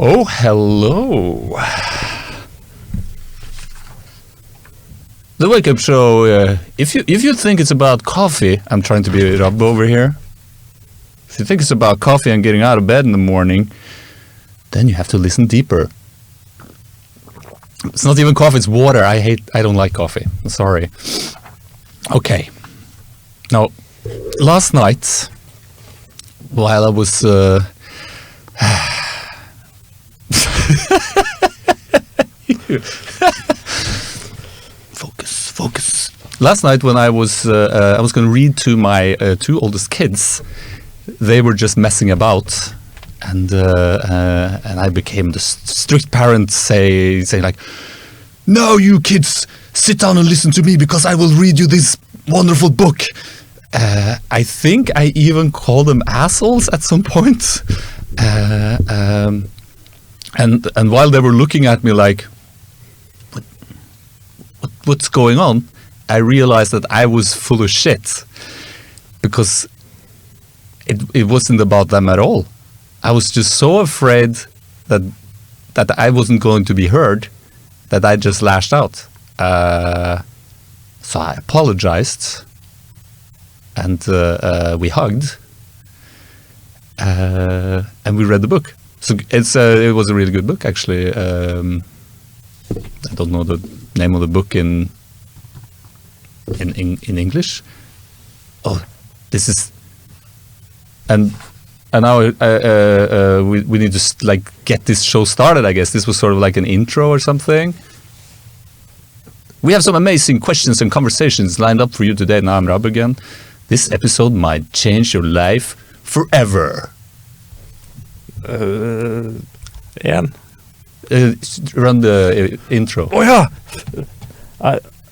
Oh, hello. The Wake Up Show, if you think it's about coffee, I'm trying to be Rabbe over here. If you think it's about coffee and getting out of bed in the morning, then you have to listen deeper. It's not even coffee, it's water. I don't like coffee. I'm sorry. Okay. Now, last night, while I was... Focus. Last night when I was going to read to my two oldest kids, they were just messing about, and I became the strict parent, saying like, "No, you kids, sit down and listen to me because I will read you this wonderful book." I think I even called them assholes at some point. And while they were looking at me like, what's going on, I realized that I was full of shit, because it wasn't about them at all. I was just so afraid that I wasn't going to be heard that I just lashed out. So I apologized, and we hugged, and we read the book. So it was a really good book, actually. I don't know the name of the book in English. Oh, this is, and now we need to like get this show started. I guess this was sort of like an intro or something. We have some amazing questions and conversations lined up for you today. Now I'm Rabbe again. This episode might change your life forever. Igen. Run the intro. Oh yeah!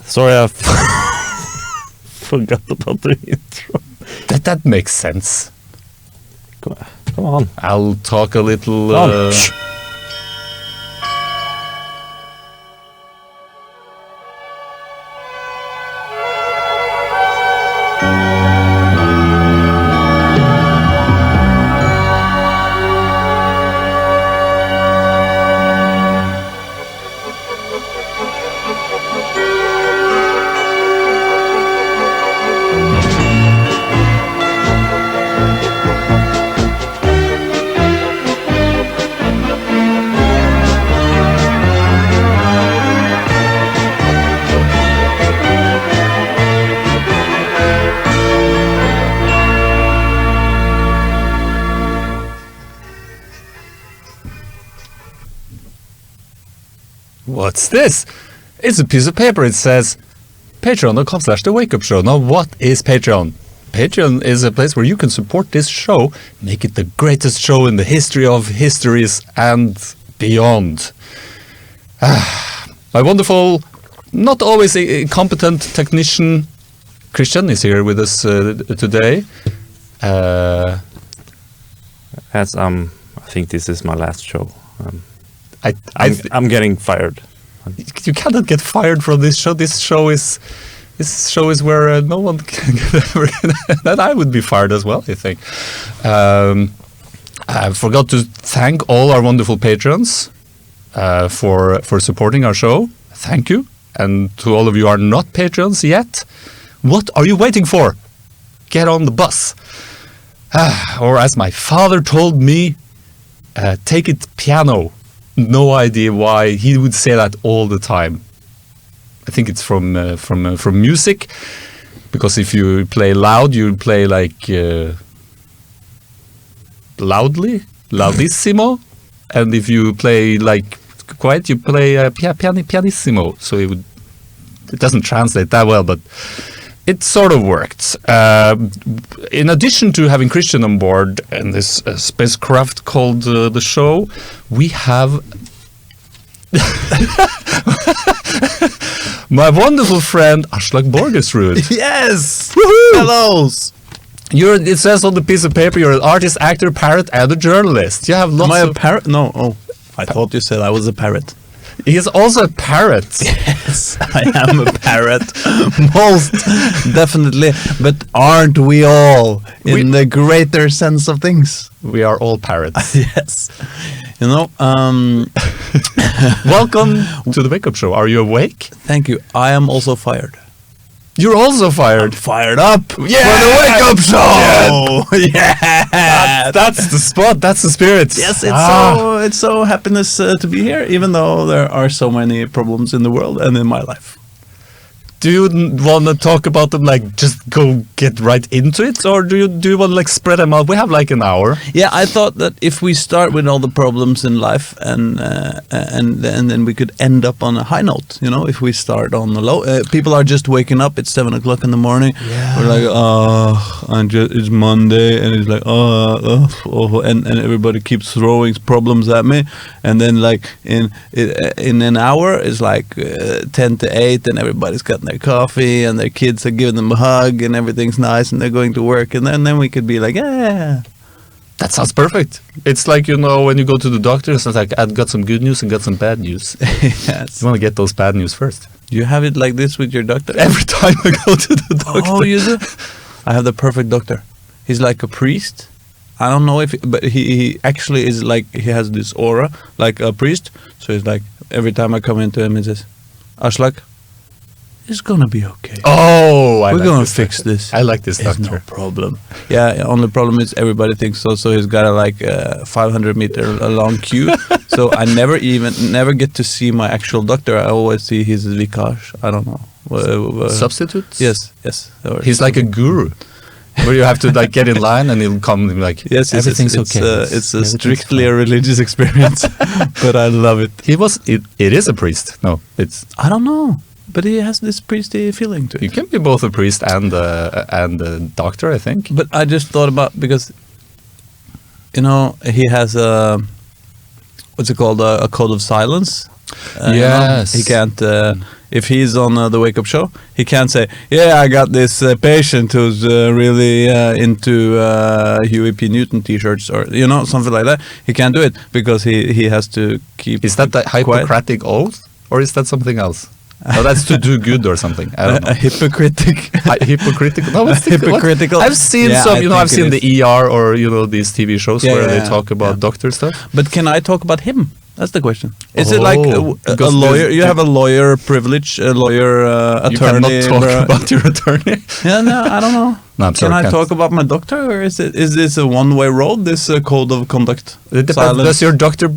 Sorry, I forgot about the intro. That makes sense. Come on. I'll talk a little... What's this? It's a piece of paper. It says patreon.com/The Wake Up Show. Now, what is Patreon? Patreon is a place where you can support this show, make it the greatest show in the history of histories and beyond. My wonderful, not always a competent technician, Kristian, is here with us today. As I think this is my last show. I'm getting fired. You cannot get fired from this show. This show is where no one can get ever. That I would be fired as well, I think. I forgot to thank all our wonderful patrons for supporting our show. Thank you. And to all of you who are not patrons yet, what are you waiting for? Get on the bus. Or as my father told me, take it piano. No idea why he would say that all the time. I think it's from music, because if you play loud, you play like loudissimo, and if you play like quiet, you play pianissimo. So it doesn't translate that well, but it sort of worked. In addition to having Kristian on board in this spacecraft called the show, we have my wonderful friend Aslak Borgersrud. Yes! Woohoo! Hello! It says on the piece of paper you're an artist, actor, parrot, and a journalist. You have lots Am I of... a parrot? No. Oh, I thought you said I was a parrot. He is also a parrot. Yes, I am a parrot, most definitely. But aren't we all, in the greater sense of things? We are all parrots. Yes. You know, welcome to the Wake Up Show. Are you awake? Thank you. I am also fired. You're also fired. I'm fired up for the Yeah! Wake Up Show. Yeah, That's the spot. That's the spirit. yes, it's so happiness to be here, even though there are so many problems in the world and in my life. Do you want to talk about them, like just go get right into it, or do you want to like spread them out? We have like an hour. Yeah, I thought that if we start with all the problems in life, and then we could end up on a high note. You know, if we start on the low, people are just waking up. It's 7 o'clock in the morning. Yeah. We're like, it's Monday, and it's like, and everybody keeps throwing problems at me, and then like in an hour, it's like 10 to 8, and everybody's got their coffee and their kids are giving them a hug and everything's nice and they're going to work, and then we could be like, yeah, That sounds perfect. It's like, you know, when you go to the doctor, it's like, I've got some good news and got some bad news. yes. You want to get those bad news first. Do you have it like this with your doctor? Every time I go to the doctor. Oh, you do? I have the perfect doctor. He's like a priest. I don't know but he actually is like, he has this aura like a priest. So he's like, every time I come into him, he says, Aslak, it's gonna be okay. Oh, we're gonna fix this. I like this It's doctor. no problem. Yeah, only problem is everybody thinks so. So he's got a like 500-meter long queue. So I never get to see my actual doctor. I always see his vicage. I don't know. Substitutes? Yes. He's like a guru. Where you have to like get in line and he'll come and be like, yes, everything's okay. It's strictly a religious experience, but I love it. It is a priest. No, it's. I don't know. But he has this priesty feeling to it. You can be both a priest and a doctor, I think. But I just thought about, because, you know, he has a, what's it called, a code of silence. Yes. You know, he can't, if he's on the Wake Up Show, he can't say, yeah, I got this patient who's really into Huey P. Newton t-shirts, or, you know, something like that. He can't do it because he has to keep. Is that the Hippocratic oath, or is that something else? No, that's to do good or something. I don't know. A hypocritical. Hypocritical. No, what's hypocritical. I've seen some. You know, I've seen the ER or these TV shows where they talk about doctor stuff. But can I talk about him? That's the question. Is it like a because lawyer? You have a lawyer privilege, a lawyer attorney. You cannot talk about your attorney. Yeah, no, I don't know. No, I'm sorry, can I talk about my doctor, or is this a one-way road? This code of conduct. It depends. Does your doctor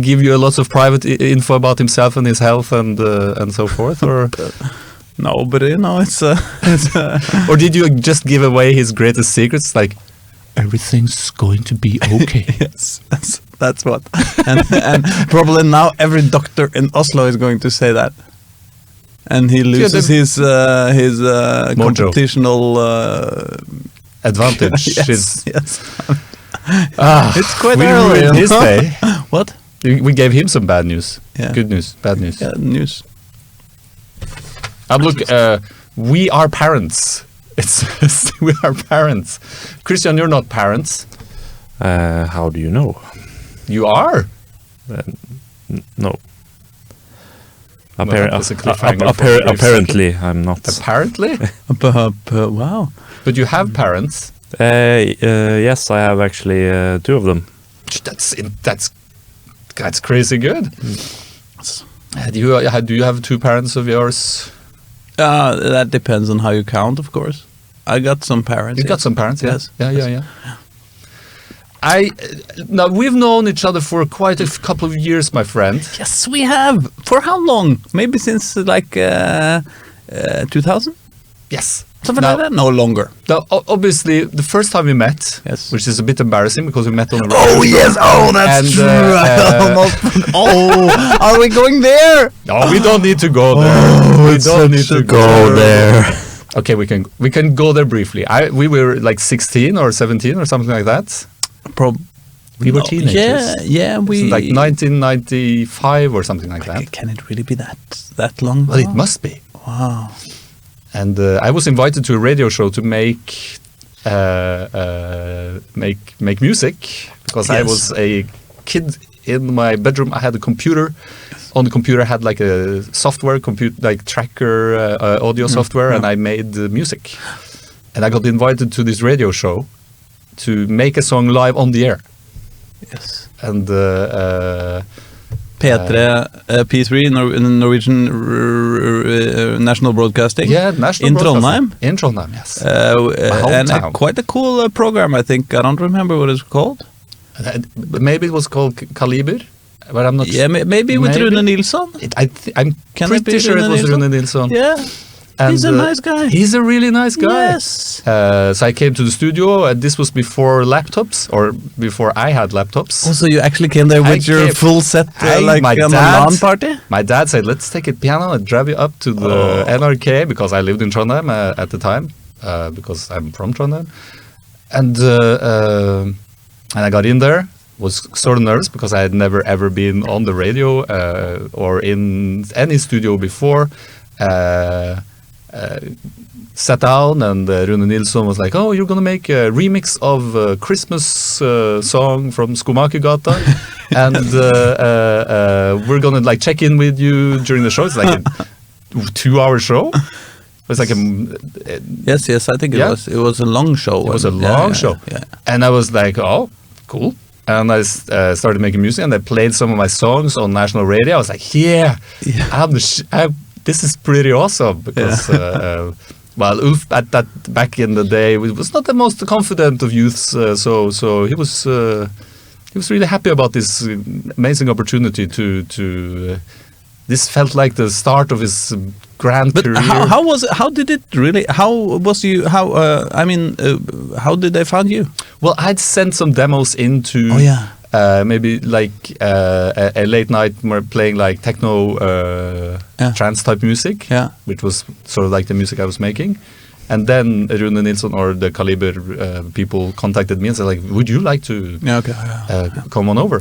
give you a lot of private info about himself and his health and so forth, or no? But you know, it's or did you just give away his greatest secrets, like everything's going to be okay? Yes, that's what. And probably now every doctor in Oslo is going to say that, and he loses his computational advantage. Yes. It's quite we early. ruined his day. What? We gave him some bad news. Yeah. Good news, bad news. Yeah, news. Look, we are parents. We are parents. Kristian, you're not parents. How do you know? You are. No. Apparently, I'm not. Apparently? Wow. But you have parents. Yes, I have actually 2 of them. That's crazy good. Do you have 2 parents of yours? That depends on how you count, of course. I got some parents. You got some parents, yes. Yeah. Now we've known each other for quite a couple of years, my friend. Yes, we have. For how long? Maybe since like 2000? Yes. Something like that? No, longer. Now, obviously, the first time we met, yes, which is a bit embarrassing because we met on a radio show. Yes, that's true. Are we going there? No, we don't need to go there. We don't need to go there. Okay, we can go there briefly. We were like 16 or 17 or something like that. We were teenagers. Yeah, we like 1995 or something like that. Can it really be that long? Well, it must be. Wow. And I was invited to a radio show to make music because I was a kid in my bedroom, I had a computer. On the computer, I had like a software, like tracker audio software, and I made music. And I got invited to this radio show to make a song live on the air. Yes. And P3, P3, Norwegian National Broadcasting. Yeah, national in broadcasting. Trondheim. In Trondheim, yes. And quite a cool program, I think. I don't remember what it's called. Maybe it was called Kaliber, but I'm not. Yeah, maybe with Rune Nilsson. I'm pretty sure it was Rune Nilsson. Yeah. And, he's a nice guy. He's a really nice guy. Yes. So I came to the studio, and this was before laptops, or before I had laptops. Oh, so you actually came there with your full set, like on a LAN party? My dad said, let's take a piano and drive you up to the NRK, because I lived in Trondheim at the time, because I'm from Trondheim. And I got in there, was sort of nervous, because I had never ever been on the radio or in any studio before. Sat down, and Rune Nilsson was like, "Oh, you're gonna make a remix of a Christmas song from Skomakergata, and we're gonna like check in with you during the show." It's like a 2-hour show. It was like a yes, I think it was. It was a long show. It was a long show, and I was like, "Oh, cool." And I started making music, and I played some of my songs on national radio. I was like, "Yeah. This is pretty awesome," because well, Ulf at that back in the day was not the most confident of youths, so he was really happy about this amazing opportunity to. This felt like the start of his grand career. How was it? How did it really? How was you? How how did they find you? Well, I'd sent some demos into. Oh yeah. Maybe like a late night playing like techno trance type music, which was sort of like the music I was making. And then Rune Nilsson or the Kaliber people contacted me and said like, would you like to come on over?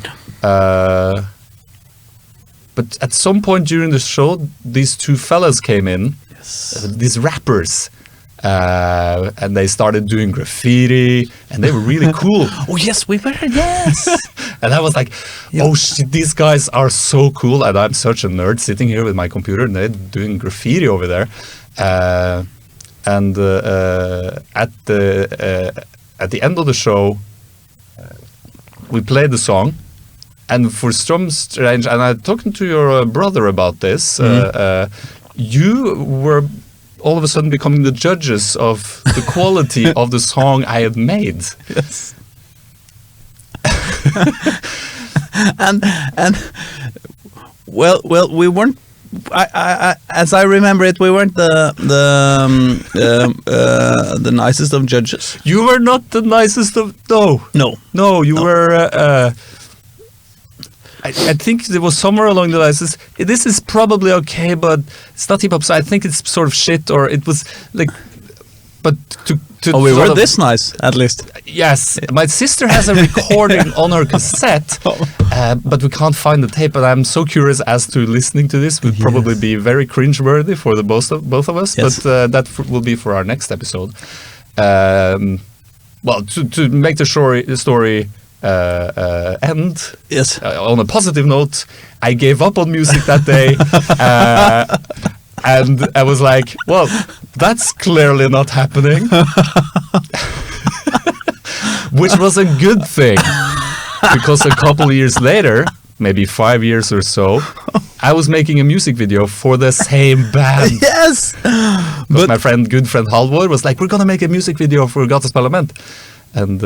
But at some point during the show, these two fellas came in, these rappers. And they started doing graffiti, and they were really cool. Oh yes, we were, yes. And I was like, oh shit, these guys are so cool, and I'm such a nerd sitting here with my computer, and they're doing graffiti over there. And at the end of the show, we played the song, and for some strange, and I talking to your brother about this, you were all of a sudden becoming the judges of the quality of the song I had made. Yes. and well, we weren't. I as I remember it, we weren't the nicest of judges. You were not the nicest of. No. You were. I think there was somewhere along the lines. This is probably okay, but it's not hip hop. So I think it's sort of shit, or it was like. But to we were this nice, at least. Yes, my sister has a recording on her cassette, but we can't find the tape. And I'm so curious as to listening to this. Would probably be very cringeworthy for the both of us. Yes. But that will be for our next episode. Well, to make the story. End on a positive note, I gave up on music that day, and I was like, well, that's clearly not happening, which was a good thing, because a couple years later, maybe 5 years or so, I was making a music video for the same band. Yes, but my good friend Halvor was like, we're gonna make a music video for Gatas Parlament. And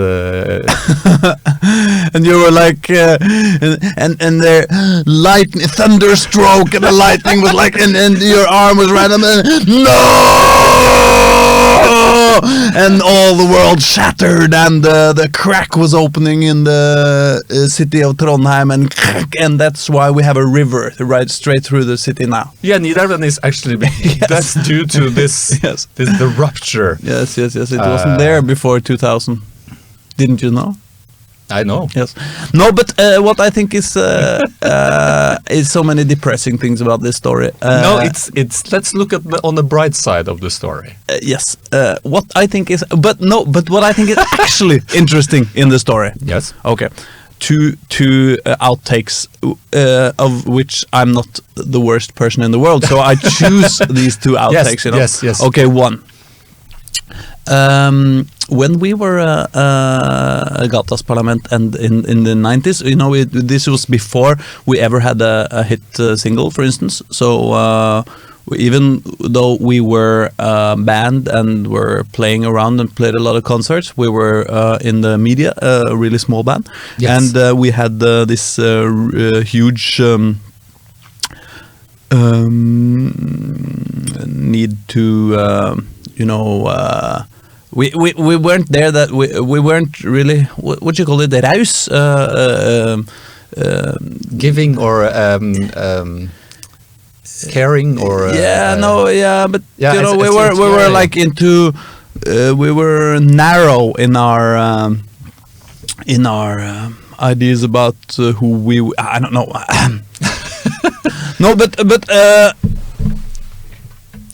and you were like, and their lightning, thunderstroke, and the lightning was like, and your arm was random, and no, and all the world shattered, and the crack was opening in the city of Trondheim, and that's why we have a river right straight through the city now. Yeah, Nidarven is actually that's due to this, the rupture. Yes, it wasn't there before 2000. Didn't you know? I know. Yes. No, but what I think is so many depressing things about this story. No, it's. Let's look at on the bright side of the story. Yes. What I think is, but what I think is actually interesting in the story. Yes. Okay. two outtakes, of which I'm not the worst person in the world. So I choose these two outtakes. Yes, yes. Okay, one. When we were Gatas Parlament and in the 90s, this was before we ever had a hit single, for instance. So even though we were a band and were playing around and played a lot of concerts, we were in the media, a really small band. Yes. And we had this huge need to, we weren't there, that we weren't really, what do you call it, raus, Giving or caring or but we were yeah. like into we were narrow in our ideas about who we, I don't know. No, but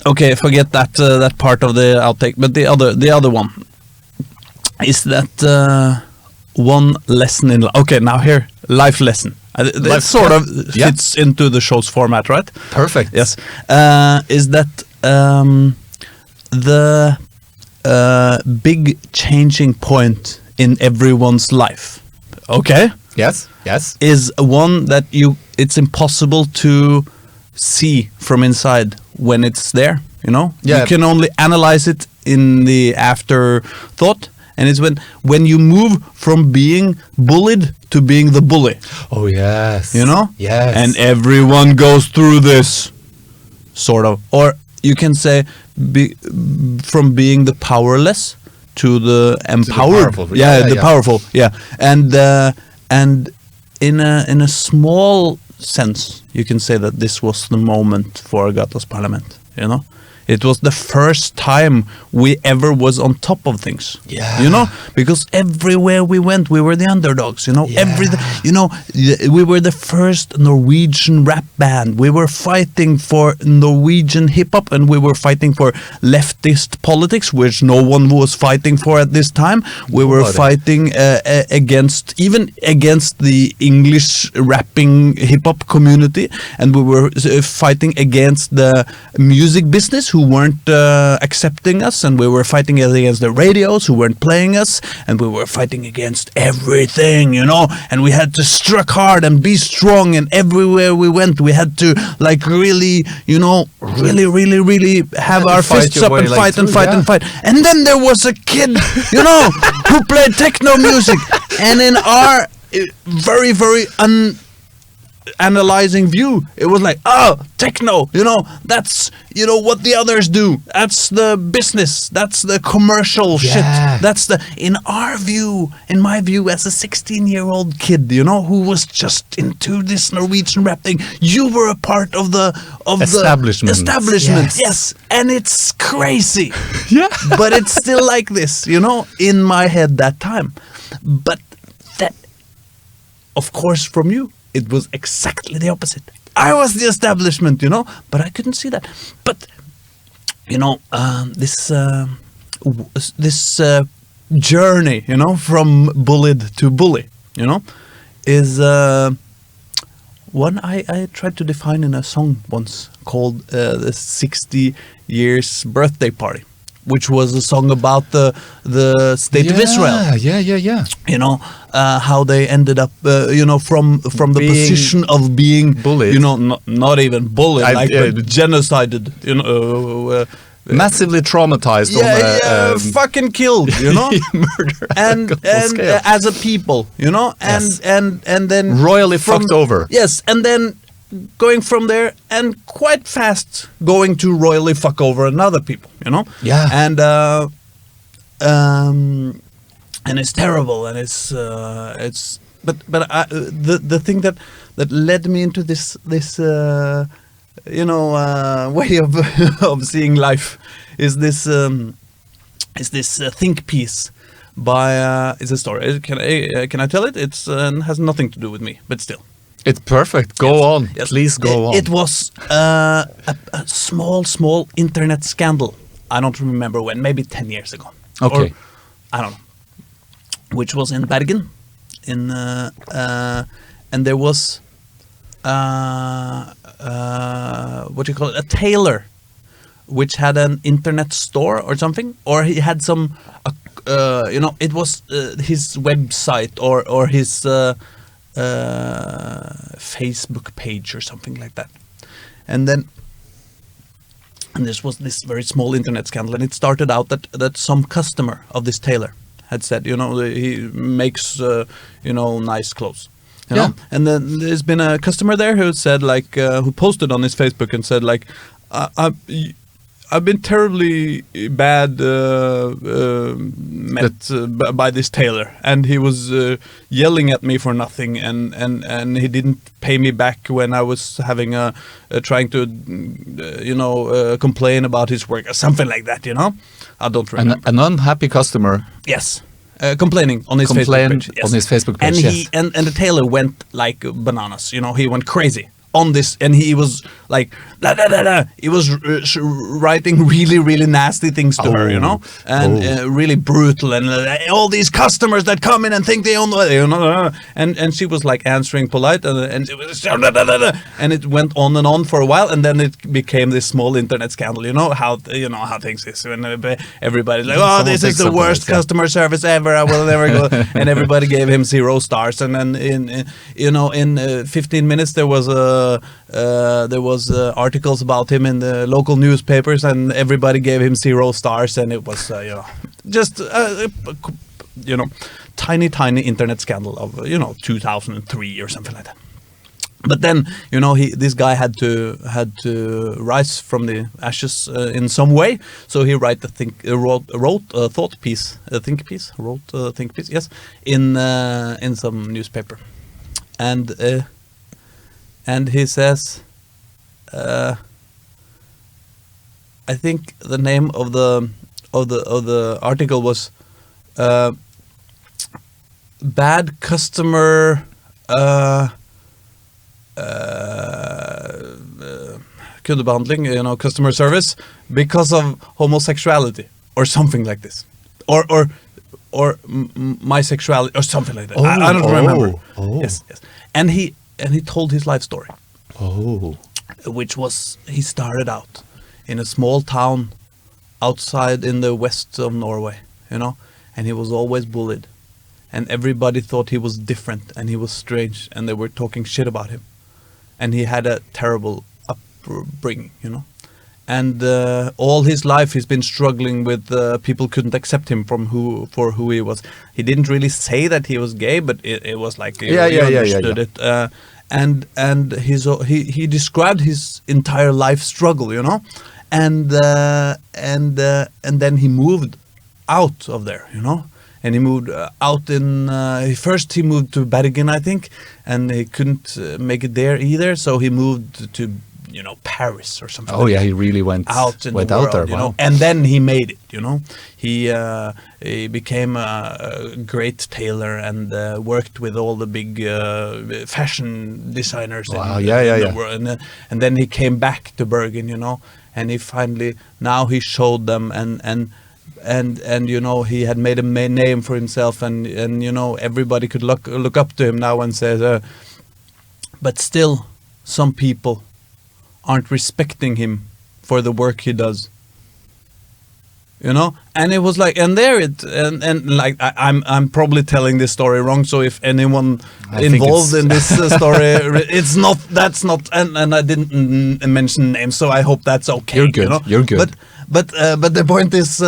okay, forget that part of the outtake. But the other one is that one lesson in life. Okay, now here, life lesson. It sort of fits into the show's format, right? Perfect. Yes. Is that the big changing point in everyone's life? Okay. Yes. Is one that it's impossible to see from inside when it's there, Yeah. You can only analyze it in the afterthought, and it's when you move from being bullied to being the bully. Oh yes. Yes. And everyone goes through this, sort of. Or you can say from being the powerless to the empowered. The powerful. Yeah. And in a small sense, you can say that this was the moment for Gatas Parlament, It was the first time we ever was on top of things. Yeah. Because everywhere we went, we were the underdogs, Yeah. we were the first Norwegian rap band. We were fighting for Norwegian hip-hop, and we were fighting for leftist politics, which no one was fighting for at this time. We were fighting against the English rapping hip-hop community, and we were fighting against the music business, who weren't accepting us, and we were fighting against the radios who weren't playing us, and we were fighting against everything, and we had to strike hard and be strong, and everywhere we went we had to really have our fists up and fight and fight and fight. And then there was a kid, who played techno music, and in our very, very analyzing view, it was like, techno, that's what the others do, that's the business, that's the commercial shit, that's in my view as a 16-year-old kid, who was just into this Norwegian rap thing. You were a part of the establishment. Yes, and it's crazy. But it's still like this, in my head that time. But that, of course, from you, it was exactly the opposite. I was the establishment, but I couldn't see that. But, this journey, from bullied to bully, is one I tried to define in a song once called the 60 Years Birthday Party, which was a song about the state of Israel. Yeah. How they ended up, from the position of being bullied. Not even bullied, but genocided. Massively traumatized. Fucking killed. Murder. And as a people, and then royally fucked over. Yes, and then going from there and quite fast going to royally fuck over another people, Yeah. And it's terrible, and it's the thing that led me into this way of seeing life is this think piece by it's a story. Can I tell it? It's has nothing to do with me, but still. It's perfect. Go on. Yes. Please go on. It was a small internet scandal. I don't remember when, maybe 10 years ago. Okay. Or, I don't know. Which was in Bergen. and there was what do you call it, a tailor, which had an internet store or something, or he had some, it was his website or his Facebook page or something like that, and this was this very small internet scandal, and it started out that some customer of this tailor had said, he makes nice clothes. You know? And then there's been a customer there who said, who posted on his Facebook and said, I've been terribly bad met by this tailor, and he was yelling at me for nothing, and he didn't pay me back when I was having trying to complain about his work or something like that. I don't remember. An unhappy customer. Yes. Complaining on his Facebook page. Yes. On his Facebook page, and the tailor went like bananas. He went crazy on this, and he was like, he was writing really, really nasty things to her, and really brutal, and all these customers that come in and think they own, and she was like answering polite, and it was, and it went on for a while, and then it became this small internet scandal. How things is when everybody's like, this is the worst customer service ever. I will never go, and everybody gave him 0 stars, and then in 15 minutes there was articles about him in the local newspapers, and everybody gave him 0 stars, and it was just tiny internet scandal of 2003 or something like that. But then this guy had to rise from the ashes in some way, so he wrote a think piece, yes, in some newspaper, and he says, I think the name of the article was "Bad Customer kundebehandling," customer service because of homosexuality or something like this, or my sexuality or something like that. I don't remember. Yes, and he told his life story. Which was, he started out in a small town outside in the west of Norway, and he was always bullied, and everybody thought he was different and he was strange, and they were talking shit about him, and he had a terrible upbringing, and all his life he's been struggling with. People couldn't accept him for who he was. He didn't really say that he was gay, but it was like he understood it. And he described his entire life struggle, and then he moved out of there, and he moved out in first he moved to Bergen, I think, and he couldn't make it there either, so he moved to Paris or something. He really went out there, wow. And then he made it, He became a great tailor and worked with all the big fashion designers in the world. And then he came back to Bergen, and he finally, now he showed them, and he had made a name for himself, and everybody could look up to him now and say, but still some people aren't respecting him for the work he does, and it was like, and there it, and like I'm probably telling this story wrong, so if anyone involved in this story, that's not, and I didn't mention names, so I hope that's okay. You're good. You're good. But the point is,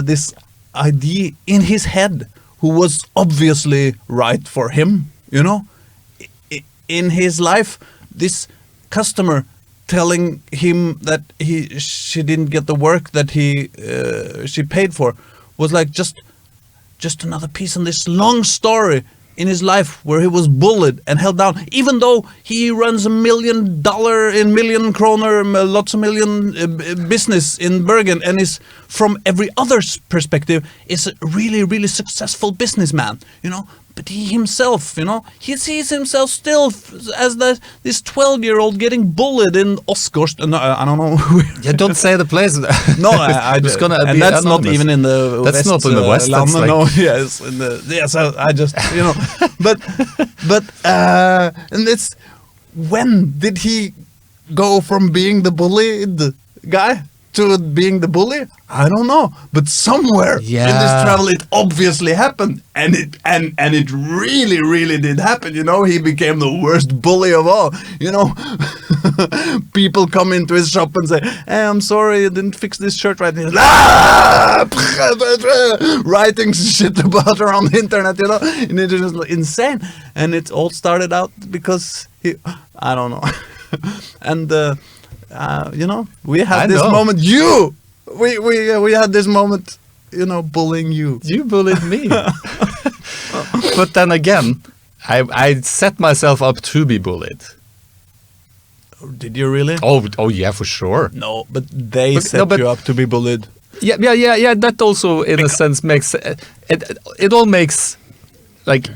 this idea in his head, who was obviously right for him, in his life, this customer telling him that she didn't get the work that she paid for was like just another piece in this long story in his life where he was bullied and held down, even though he runs $1 million in million kroner, lots of million business in Bergen, and is, from every other's perspective, is a really, really successful businessman, but he himself, he sees himself still as this 12-year-old getting bullied in Oskarst. No, I don't know. Yeah, don't say the place. No, I just gonna. And that's anonymous. Not even in the. That's West, not in the West. That's like... No, yes, So I just, but and it's when did he go from being the bullied guy to being the bully? I don't know, but somewhere in this travel it obviously happened, and it really did happen. He became the worst bully of all. People come into his shop and say, "Hey, I'm sorry, you didn't fix this shirt right." And he's writing shit about her on the internet, and it's just insane. And it all started out because I don't know, and. We had this moment. We had this moment. Bullying you. You bullied me. But then again, I set myself up to be bullied. Did you really? Oh yeah, for sure. No, but they set you up to be bullied. Yeah. That also, in a sense, makes it all makes like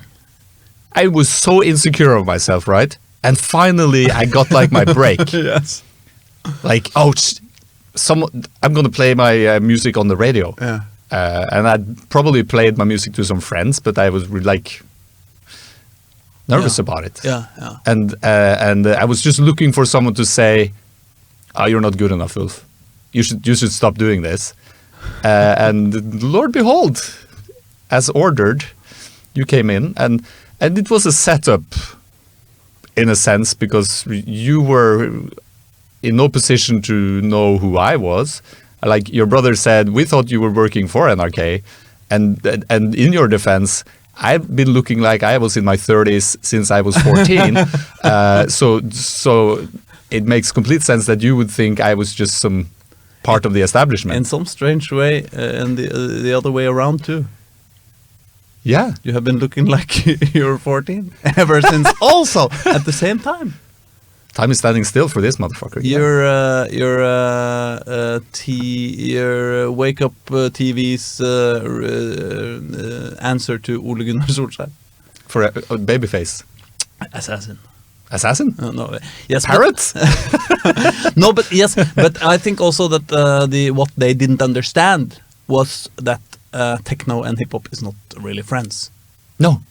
I was so insecure of myself, right? And finally, I got like my break. Yes. Like, I'm going to play my music on the radio. Yeah. And I'd probably played my music to some friends, but I was like nervous about it. Yeah. And I was just looking for someone to say, "Oh, you're not good enough, Ulf. You should stop doing this." And Lord behold, as ordered, you came in, and it was a setup, in a sense, because you were in no position to know who I was. Like your brother said, we thought you were working for NRK, and in your defense, I've been looking like I was in my 30s since I was 14. So it makes complete sense that you would think I was just some part of the establishment. In some strange way, and the other way around too. Yeah, you have been looking like you're 14 ever since. Also at the same time. Time is standing still for this motherfucker. Your WakeUp TV's answer to Ole Gunnar Solskjær. For a babyface. Assassin? No. Yes. Parrot? No, but yes. But I think also that what they didn't understand was that techno and hip hop is not really friends. No.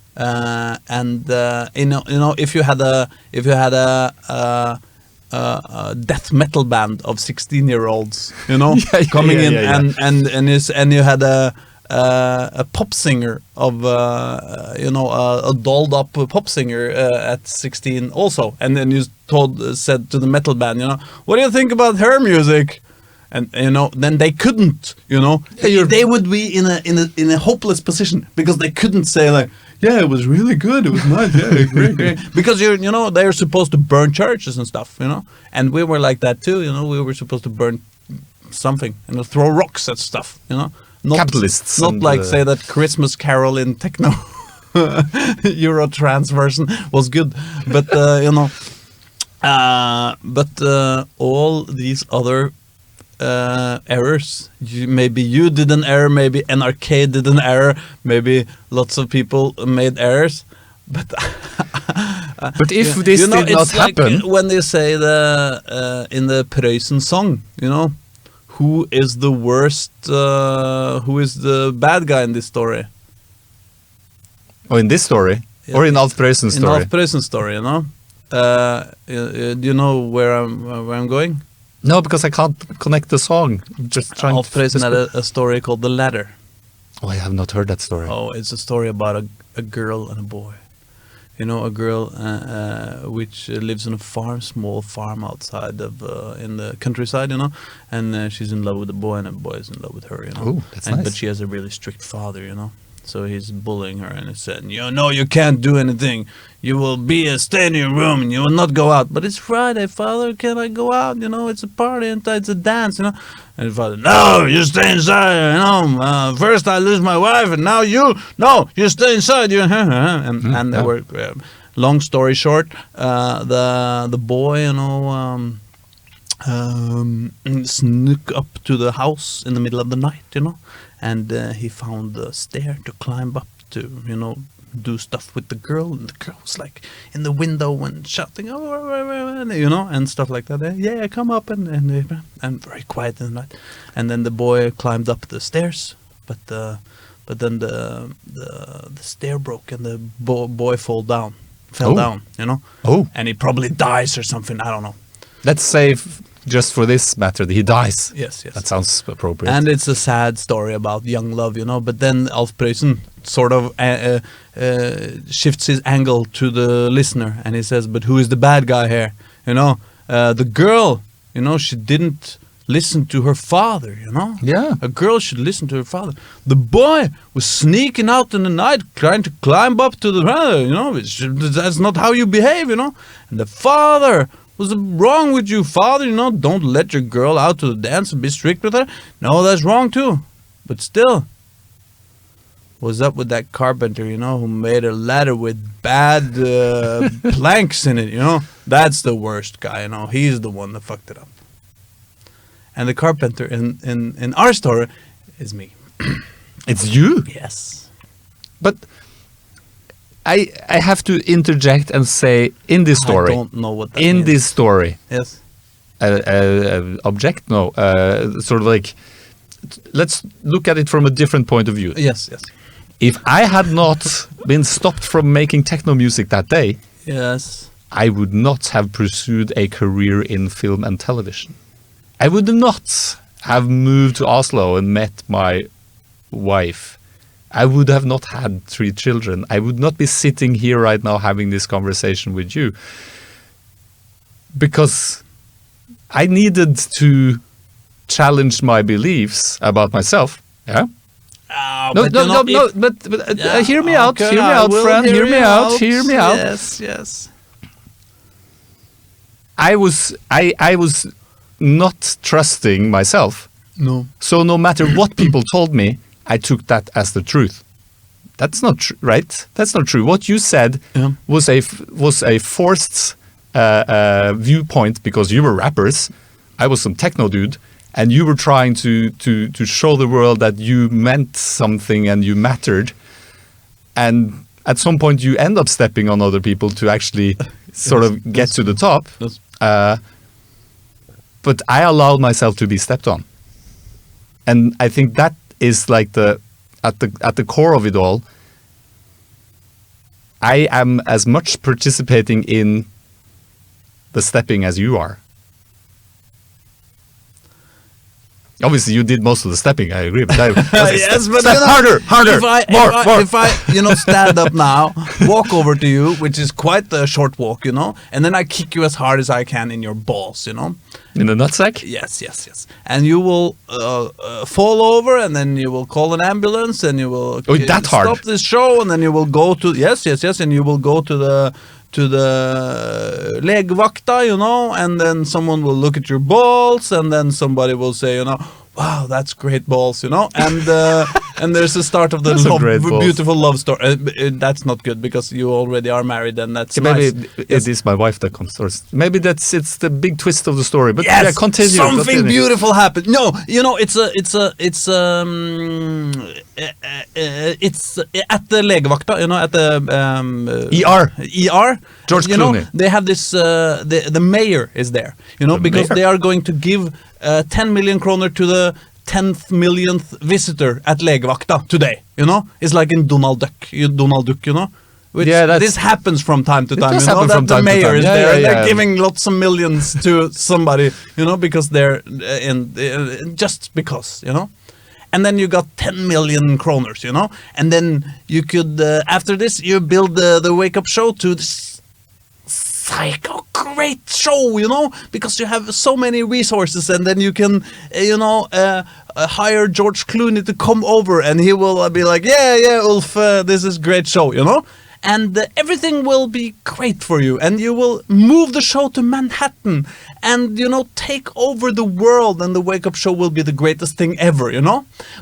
If you had a death metal band of 16-year-olds, coming in. And you had a pop singer of a dolled up pop singer at 16 also, and then you said to the metal band, what do you think about her music? And then they couldn't, they would be in a hopeless position because they couldn't say like, yeah, it was really good, it was nice, yeah, great. Because they're supposed to burn churches and stuff, and we were like that too, we were supposed to burn something and throw rocks at stuff, Not, capitalists, not like say that Christmas Carol in techno Eurotrance version was good, but all these other errors. Maybe you did an error, maybe NRK did an error, maybe lots of people made errors, but if this did not happen, like when they say in the Preussen song, who is the worst, who is the bad guy in this story? Oh, in this story, or in Ulf Preussens story? In Ulf Preussens story, do you know where I'm going? No, because I can't connect the song. Just trying. Ulf Preussen had a story called The Ladder. Oh, I have not heard that story. Oh, it's a story about a girl and a boy. A girl which lives on a small farm outside of in the countryside, and she's in love with the boy, and the boy is in love with her, Oh, that's nice. But she has a really strict father, So he's bullying her and he said, you can't do anything. You will stay in your room and you will not go out. But it's Friday, Father, can I go out? It's a party and it's a dance, And the father, no, you stay inside, first I lose my wife and now you stay inside. And they were, long story short, the boy, snuck up to the house in the middle of the night, and he found a stair to climb up to, do stuff with the girl, and the girl was like in the window and shouting, you know, and stuff like that. Yeah, come up and very quiet in the night. And then the boy climbed up the stairs, but then the stair broke and the boy fell down, you know. Oh, and he probably dies or something. I don't know. Let's say, just for this matter, that he dies. Yes. That sounds appropriate. And it's a sad story about young love, you know. But then Alf Prøysen sort of shifts his angle to the listener, and he says, "But who is the bad guy here? You know, the girl. You know, she didn't listen to her father. You know, a girl should listen to her father. The boy was sneaking out in the night, trying to climb up to the. You know, that's not how you behave. You know, and the father." What's wrong with you, father? You know, don't let your girl out to the dance and be strict with her. No, that's wrong too. But still, what's up with that carpenter, you know, who made a ladder with bad planks in it, you know? That's the worst guy, you know. He's the one that fucked it up. And the carpenter in our story is me. It's you? Yes. But I have to interject and say, in this story, I don't know what that means. this story, yes, object, no, sort of like, let's look at it from a different point of view. Yes. If I had not been stopped from making techno music that day, yes, I would not have pursued a career in film and television. I would not have moved to Oslo and met my wife. I would have not had 3 children. I would not be sitting here right now having this conversation with you. Because I needed to challenge my beliefs about myself. Yeah? Hear me out. Okay, hear me out, friend. Hear me out. Hear me out. Yes. I was not trusting myself. No. So no matter what people told me, I took that as the truth. That's not right. That's not true. What you said was a forced viewpoint because you were rappers. I was some techno dude, and you were trying to show the world that you meant something and you mattered. And at some point, you end up stepping on other people to actually sort of get to the top. Yes. But I allowed myself to be stepped on, and I think that is like at the core of it all. I am as much participating in the stepping as you are. Obviously, you did most of the stepping. I agree, but yes, but step harder, more. If I, stand up now, walk over to you, which is quite a short walk, and then I kick you as hard as I can in your balls, In the nutsack? Yes. And you will fall over, and then you will call an ambulance, and you will stop this show, and then you will go to yes, and you will go to the legevakta, and then someone will look at your balls, and then somebody will say, wow, that's great balls, and there's the start of the beautiful love story. That's not good because you already are married, and that's nice. Maybe it is my wife that comes first. Maybe it's the big twist of the story. But yes, continue. Something beautiful happened. No, it's at the legevakta, at the ER. George Clooney. They have this. The mayor is there. Because they are going to give 10 million kroner to the 10th millionth visitor at legevakta today. It's like in Donald Duck. Which this happens from time to time. That the mayor is there, and they're giving lots of millions to somebody. Because they're just because. And then you got 10 million kroners. And then you could after this you build the Wake Up show to this psycho great show, because you have so many resources, and then you can, hire George Clooney to come over, and he will be like, yeah, Ulf, this is great show, and everything will be great for you, and you will move the show to Manhattan, and take over the world, and the Wake Up show will be the greatest thing ever,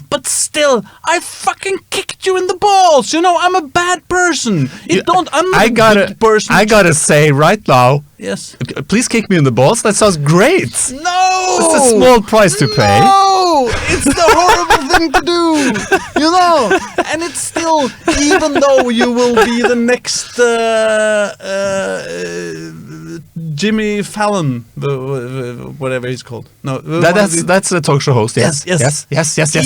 but still, I fucking kicked you in the balls, I'm a bad person. I'm not a good person. I gotta say right now, yes, please kick me in the balls. That sounds great. No, it's a small price to pay. No, it's the horrible thing to do, you know. And it's still, even though you will be the next Jimmy Fallon, whatever he's called. No, that's a talk show host. Yes.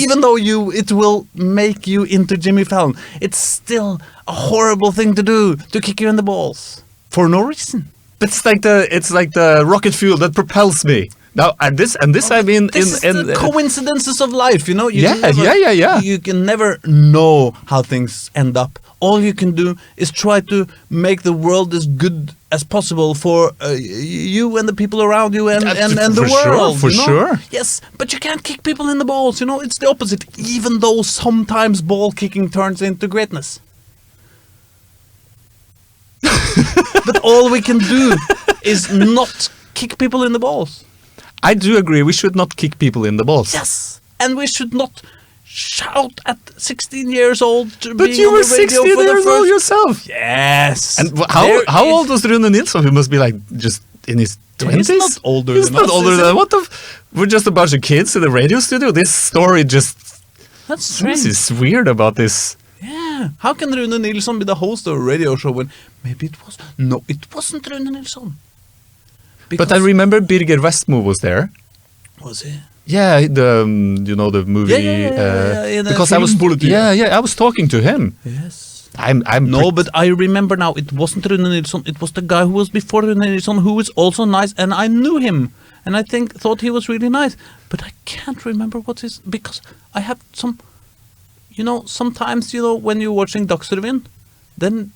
Even though it will make you into Jimmy Fallon, it's still a horrible thing to do, to kick you in the balls for no reason. But it's like the rocket fuel that propels me. Now, and this I mean, this is the coincidences of life, you know. Yeah. You can never know how things end up. All you can do is try to make the world as good as possible for you and the people around you and the world. For sure. Yes, but you can't kick people in the balls. You know, it's the opposite. Even though sometimes ball kicking turns into greatness. But all we can do is not kick people in the balls. I do agree. We should not kick people in the balls. Yes, and we should not shout at 16 years old. But you were 16 years old yourself. Yes. And how old was Rune Nilsson? He must be like just in his 20s. He's not older. He's not older than what the. We're just a bunch of kids in a radio studio. This story just. That's strange. This is weird about this. Yeah. How can Rune Nilsson be the host of a radio show when maybe it was? No, it wasn't Rune Nilsson. But I remember Birger Westmo was there. Was he? Yeah, the the movie. Yeah, because I was I was talking to him. Yes. But I remember now. It wasn't Rune Nilsson. It was the guy who was before Rune Nilsson, who was also nice, and I knew him, and I thought he was really nice. But I can't remember what his, because I have some. Sometimes when you're watching Dagsrevyen, then.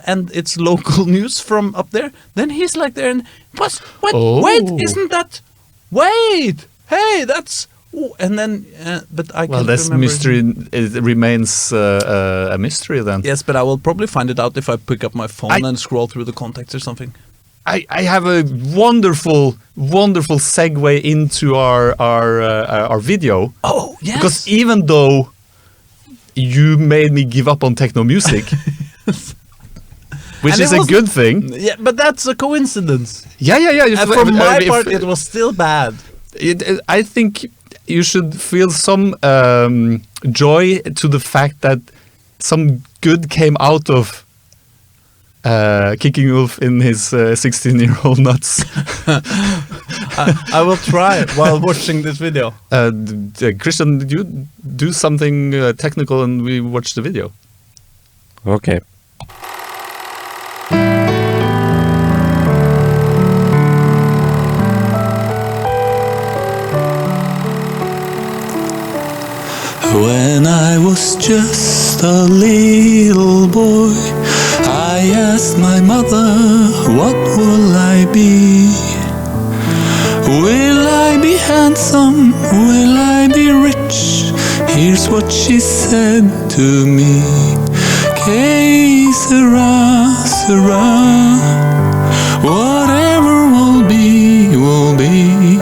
And it's local news from up there. Then he's like there and wait, isn't that? Wait, hey, that's. Ooh. And then, but I can't this remember. mystery remains a mystery then. Yes, but I will probably find it out if I pick up my phone and scroll through the contacts or something. I have a wonderful segue into our video. Oh yes. Because even though you made me give up on techno music. Which is a good thing. Yeah, but that's a coincidence. Yeah. And for my part, it was still bad. I think you should feel some joy to the fact that some good came out of kicking Ulf in his 16-year-old nuts. I will try while watching this video. Kristian, did you do something technical and we watch the video? Okay. When I was just a little boy, I asked my mother, what will I be? Will I be handsome? Will I be rich? Here's what she said to me. Que sera, sera. Whatever will be, will be.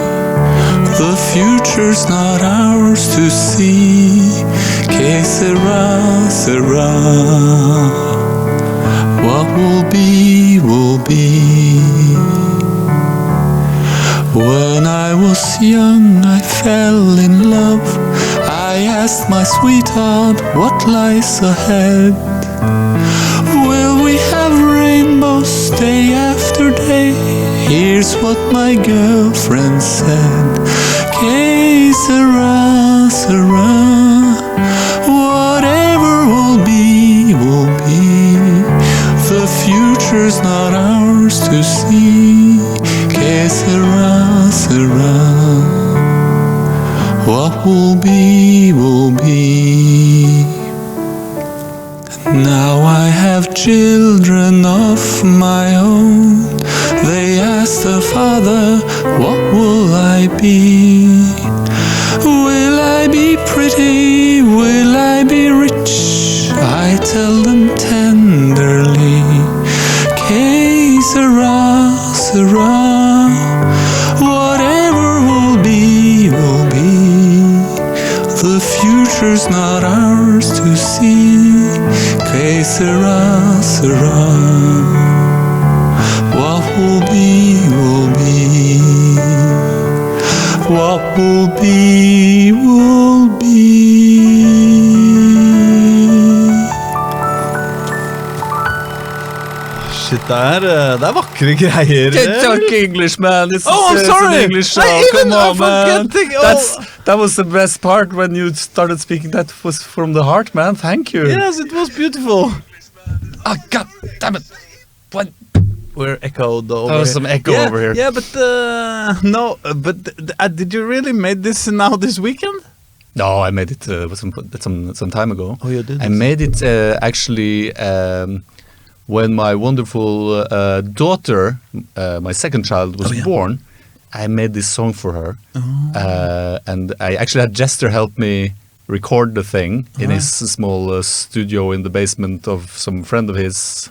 The future's not ours to see. Que sera, sera. What will be, will be. When I was young, I fell in love. I asked my sweetheart, what lies ahead? Will we have rainbows day after day? Here's what my girlfriend said. Que sera, sera. Whatever will be, will be. The future's not ours to see. Que sera, sera. What will be, will be. Now I have children of my own. They ask the father, what will I be? Will I be pretty? Will I be rich? I tell them tenderly. Que sera, sera. Whatever will be, will be. The future's not ours to see. Que sera, sera. What will be, will be. What will be, will be. gutta her. Det vakre greier. Talk English, man. It's I'm it's sorry. an English show. Come on, man. That was the best part when you started speaking. That was from the heart, man. Thank you. Yes, it was beautiful. Oh, God damn it. What? We're echoed over There was here. some echo over here. Yeah, but no, but did you really made this now this weekend? No, I made it some time ago. Oh, you did? I made it actually when my wonderful daughter, my second child, was born. I made this song for her, and I actually had Jester help me record the thing in his small studio in the basement of some friend of his.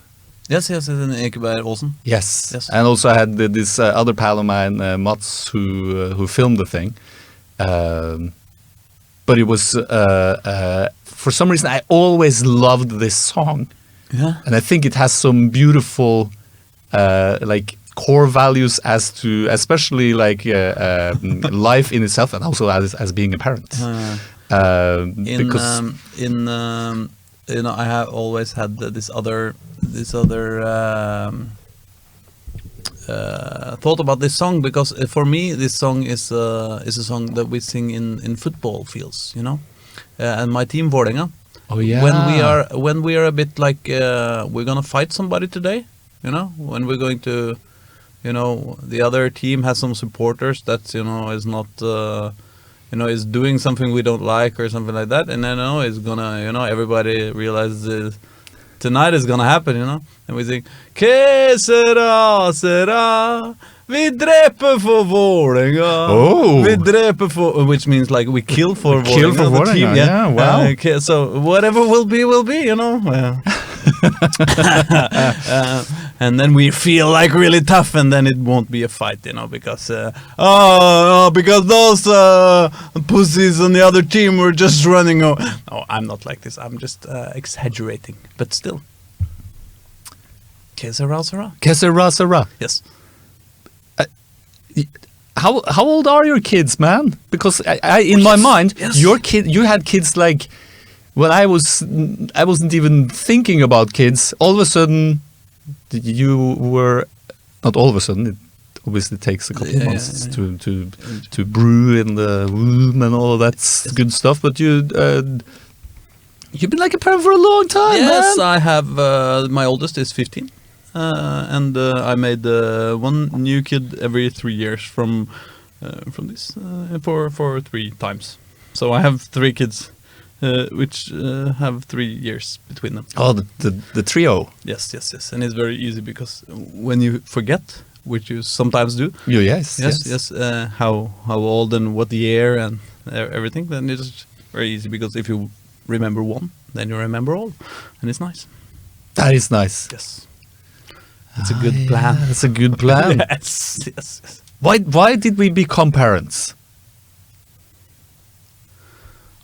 Yes, in Ekeberg Olsen. Yes, and also I had this other pal of mine, Mats, who filmed the thing. But it was for some reason I always loved this song, and I think it has some beautiful like core values as to especially like life in itself, and also as being a parent. Because you know, I have always had this other thought about this song, because for me this song is a song that we sing in football fields, you know, and my team Vålerenga. Oh yeah. When we are a bit like we're gonna fight somebody today, you know, when we're going to, you know, the other team has some supporters that, you know, is not you know, is doing something we don't like or something like that, and then, you know, it's gonna, you know, everybody realizes tonight is gonna happen, you know, and we sing Que sera, sera, vi dreper for Vålerenga. Oh. Vi dreper for, which means like we kill for Vålerenga. Kill for the Vålerenga, team, yeah, wow. Okay, so whatever will be, you know. And then we feel like really tough, and then it won't be a fight, you know, because because those pussies on the other team were just running. No, I'm not like this. I'm just exaggerating, but still. Que sera, sera. Que sera, sera. Yes. How old are your kids, man? Because I in my mind, you had kids like when I wasn't even thinking about kids. All of a sudden, you were not all of a sudden. It obviously takes a couple of months to brew in the womb and all of that good stuff. But you've been like a parent for a long time. Yes, man. I have. My oldest is 15. And I made one new kid every 3 years from this for 3 times. So I have 3 kids, which have 3 years between them. Oh, the trio. Yes, and it's very easy because when you forget, which you sometimes do. Yes. How old and what year and everything, then it's very easy, because if you remember one, then you remember all, and it's nice. That is nice. Yes. It's a good plan. Yeah, it's a good plan. Yes. Why did we become parents?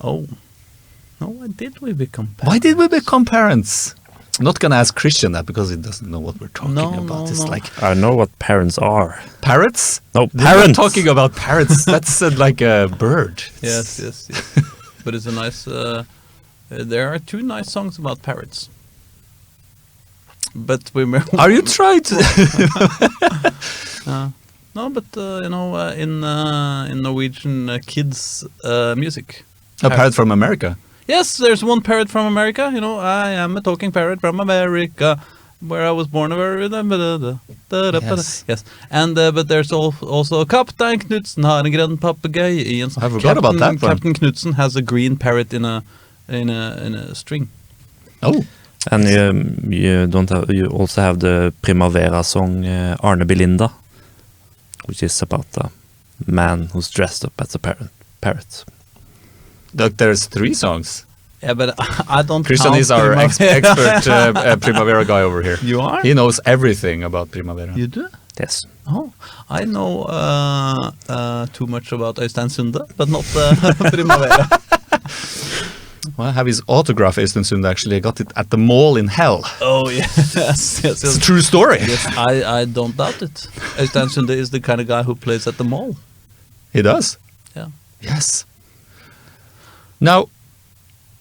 Oh, no, why did we become parents? Why did we become parents? I'm not gonna ask Christian that because he doesn't know what we're talking about. It's like I know what parents are. parrots. No, We're parents. not talking about parrots. That's like a bird. Yes. But it's a nice. There are 2 nice songs about parrots. But we. Are you trying to? No, but you know, in Norwegian kids music. A parrot from America. Yes, there's one parrot from America. You know, I am a talking parrot from America, where I was born. Yes, and but there's also Kaptein Knutsen har en grønn papegøye i en. I forgot about that one. Captain Knutsen has a green parrot in a string. Oh. And you also have the Primavera song Arne Belinda, which is about a man who's dressed up as a parrot. Look, there's 3 songs. Yeah, but I don't. Christian is our expert Primavera guy over here. You are? He knows everything about Primavera. You do? Yes. Oh, I know too much about Øystein Sunde, but not Primavera. Well, I have his autograph, Øystein Sunde, actually. I got it at the mall in hell. Oh, yes. It's a true story. Yes, I don't doubt it. Øystein Sunde is the kind of guy who plays at the mall. He does? Yeah. Yes. Now,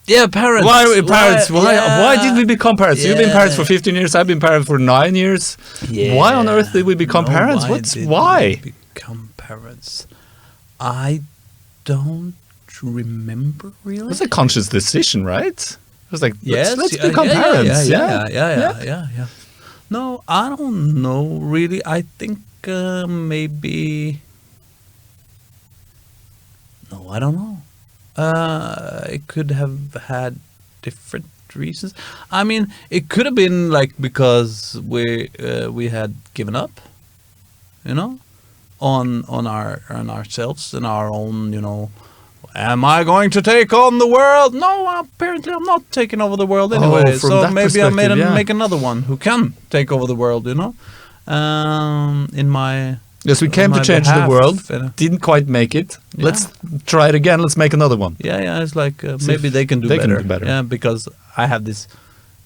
Yeah, parents. Why are we parents? Yeah. Why did we become parents? You've been parents for Yeah. 15 years. I've been parent for 9 years. Why on earth did we become parents? Why? Did we become parents? I don't remember really. It was a conscious decision, right? It was like, Yes, let's become parents. Yeah. No, I don't know really. I think maybe. No, I don't know. It could have had different reasons. I mean, it could have been like because we had given up, you know, on ourselves and our own, you know. Am I going to take on the world? No, apparently I'm not taking over the world anyway. from So that maybe I perspective, make another one who can take over the world, you know. In my Yes, we came to my change the behalf, world. you know. Didn't quite make it. Yeah. Let's try it again. Let's make another one. Yeah, it's like See maybe if they can do they can better. do better. Yeah, because I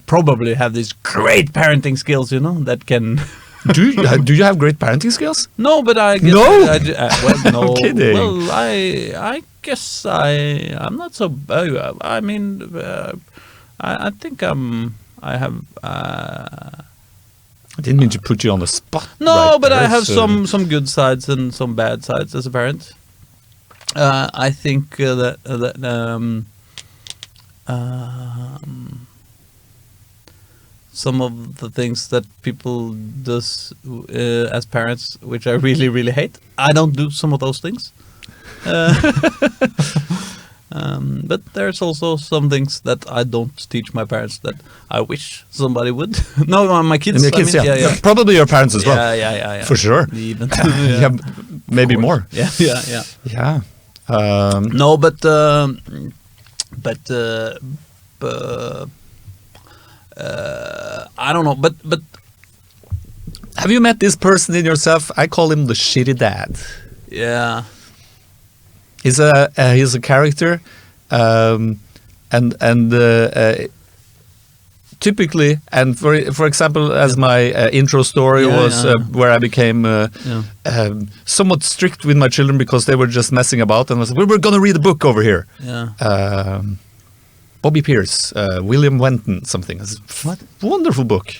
probably have these great parenting skills, you know, that can. Do you have great parenting skills? No, but I guess No? well, no. I'm kidding. Well, I guess I'm not so. I mean, I think I have. I didn't mean to put you on the spot. No, right but there, I have so- some good sides and some bad sides as a parent. I think that some of the things that people does as parents, which I really really hate, I don't do some of those things. But there's also some things that I don't teach my parents that I wish somebody would. No, my kids. And your kids, yeah. Probably your parents as well. Yeah. For sure. Even. Yeah, maybe more. Yeah. Yeah. No, but I don't know. But Have you met this person in yourself? I call him the shitty dad. yeah. He's a character, and typically, and for example, as my intro story was where I became somewhat strict with my children because they were just messing about and was like, we're going to read a book over here. Yeah. Bobby Pierce, William Wenton, something. It's a wonderful book.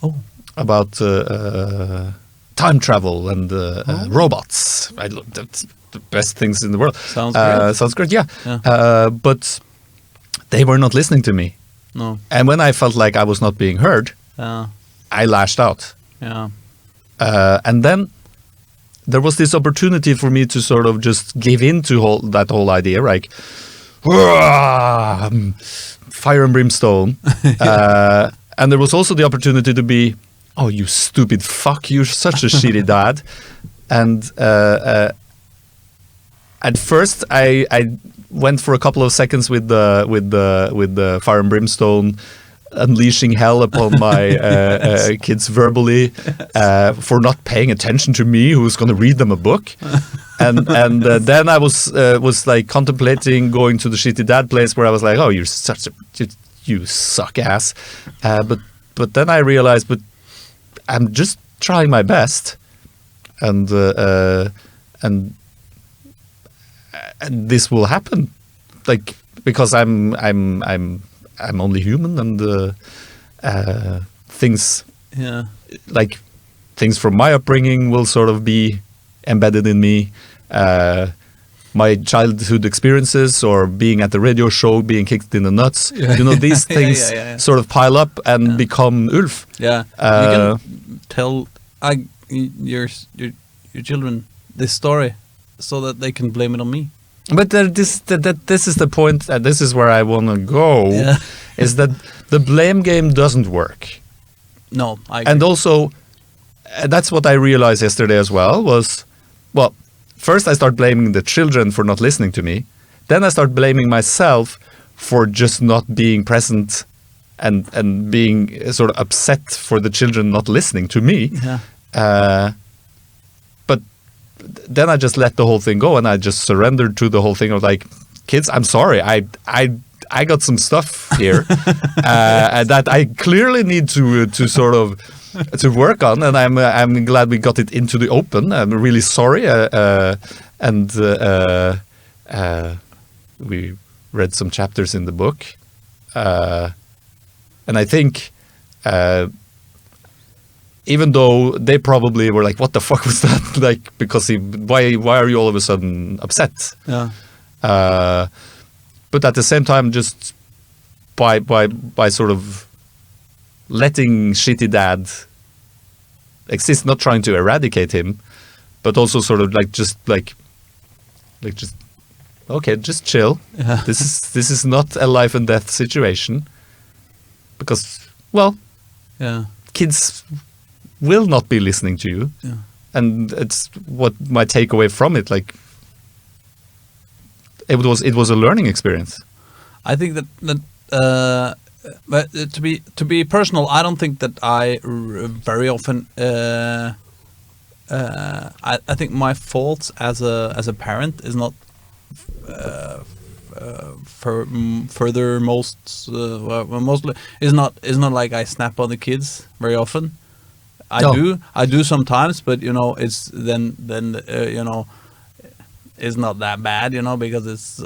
Oh. About time travel and robots. That's the best things in the world. Sounds great. Sounds great, yeah. Yeah. But they were not listening to me. No. And when I felt like I was not being heard, Yeah. I lashed out. Yeah. And then there was this opportunity for me to sort of just give in to that whole idea, like, fire and brimstone. And there was also the opportunity to be, oh, you stupid fuck, you're such a shitty dad. And at first, I went for a couple of seconds with the fire and brimstone, unleashing hell upon my kids verbally for not paying attention to me, who was going to read them a book. And then I was like contemplating going to the shitty dad place, where I was like, oh, you're such a you suck ass. But then I realized, but I'm just trying my best, and this will happen, like, because I'm only human, and things like things from my upbringing will sort of be embedded in me. My childhood experiences, or being at the radio show, being kicked in the nuts, you know, these things sort of pile up and become Ulf. Yeah. You can tell your children this story so that they can blame it on me. But this is the point, and this is where I want to go, is that the blame game doesn't work. No, I agree. And also, that's what I realized yesterday as well, was, well, first I start blaming the children for not listening to me. Then I start blaming myself for just not being present and being sort of upset for the children not listening to me. Yeah. But then I just let the whole thing go, and I just surrendered to the whole thing of like, kids, I'm sorry. I got some stuff here that I clearly need to sort of to work on, and I'm glad we got it into the open. I'm really sorry, and we read some chapters in the book, and I think even though they probably were like, "What the fuck was that?" Like, because why are you all of a sudden upset? Yeah. But at the same time, just by sort of letting shitty dad exist, not trying to eradicate him, but also sort of just okay, just chill. Yeah. This is not a life and death situation, because, well, Yeah. kids will not be listening to you. Yeah. And it's what my takeaway from it, like, it was a learning experience. I think that but to be personal, I don't think that I very often. I think my faults as a parent is not mostly is not like I snap on the kids very often. I do sometimes, but you know, it's then you know, it's not that bad, you know, because it's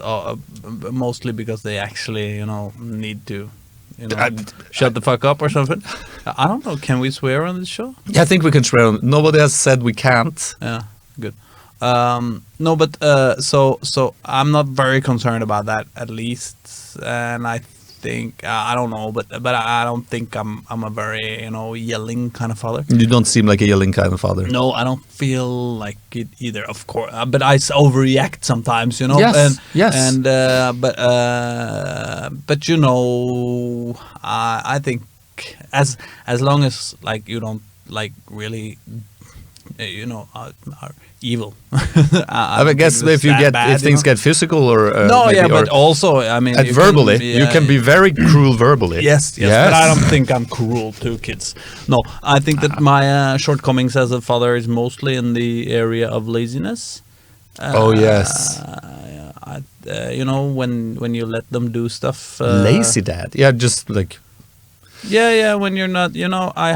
mostly because they actually, you know, need to, you know, shut the fuck up or something. I don't know. Can we swear on this show? Yeah, I think we can swear on. Nobody has said we can't. Yeah, good. No, but so I'm not very concerned about that, at least, and I think I don't know, but I don't think I'm a very, you know, yelling kind of father. You don't seem like a yelling kind of father. No, I don't feel like it either. Of course, but I overreact sometimes, you know. Yes, and, yes. And but you know, I think as long as like you don't like really, you know, are evil. I guess if you get if things get physical or no, maybe, yeah, but or also I mean, verbally, you can be very cruel verbally. Yes, but I don't think I'm cruel to kids. No, I think that my shortcomings as a father is mostly in the area of laziness. Oh yes, you know, when you let them do stuff. Lazy dad. Yeah, just like. Yeah. When you're not, you know, I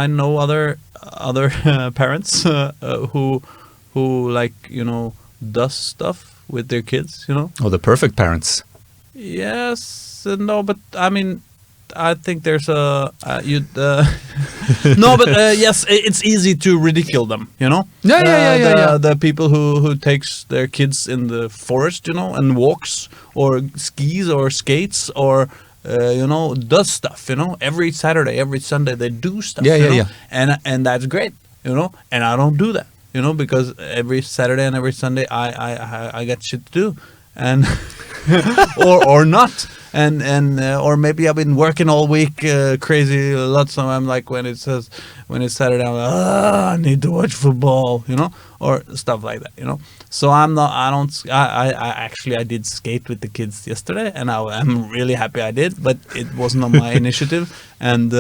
know other parents who like, you know, does stuff with their kids, you know. Oh, the perfect parents. Yes, no, but I mean, I think there's a no, but yes, it's easy to ridicule them, you know. Yeah. The people who takes their kids in the forest, you know, and walks or skis or skates or you know, does stuff, you know. Every Saturday, every Sunday, they do stuff. Yeah. And that's great, you know. And I don't do that, you know, because every Saturday and every Sunday I got shit to do, and or not, and or maybe I've been working all week crazy lots. So I'm like when it's Saturday, I'm like, I need to watch football, you know, or stuff like that, you know. So I actually did skate with the kids yesterday, and I'm really happy I did, but it wasn't on my initiative, and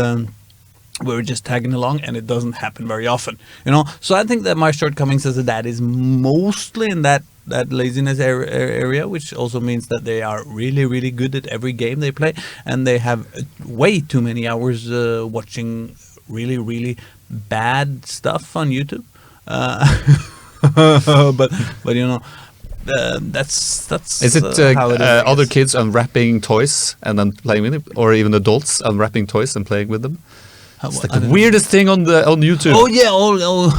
we were just tagging along, and it doesn't happen very often, you know. So I think that my shortcomings as a dad is mostly in that laziness area, which also means that they are really, really good at every game they play, and they have way too many hours watching really, really bad stuff on YouTube. But you know, that's Is it how it is, other kids unwrapping toys and then playing with it, or even adults unwrapping toys and playing with them? It's like the weirdest thing on YouTube. Oh yeah, oh no.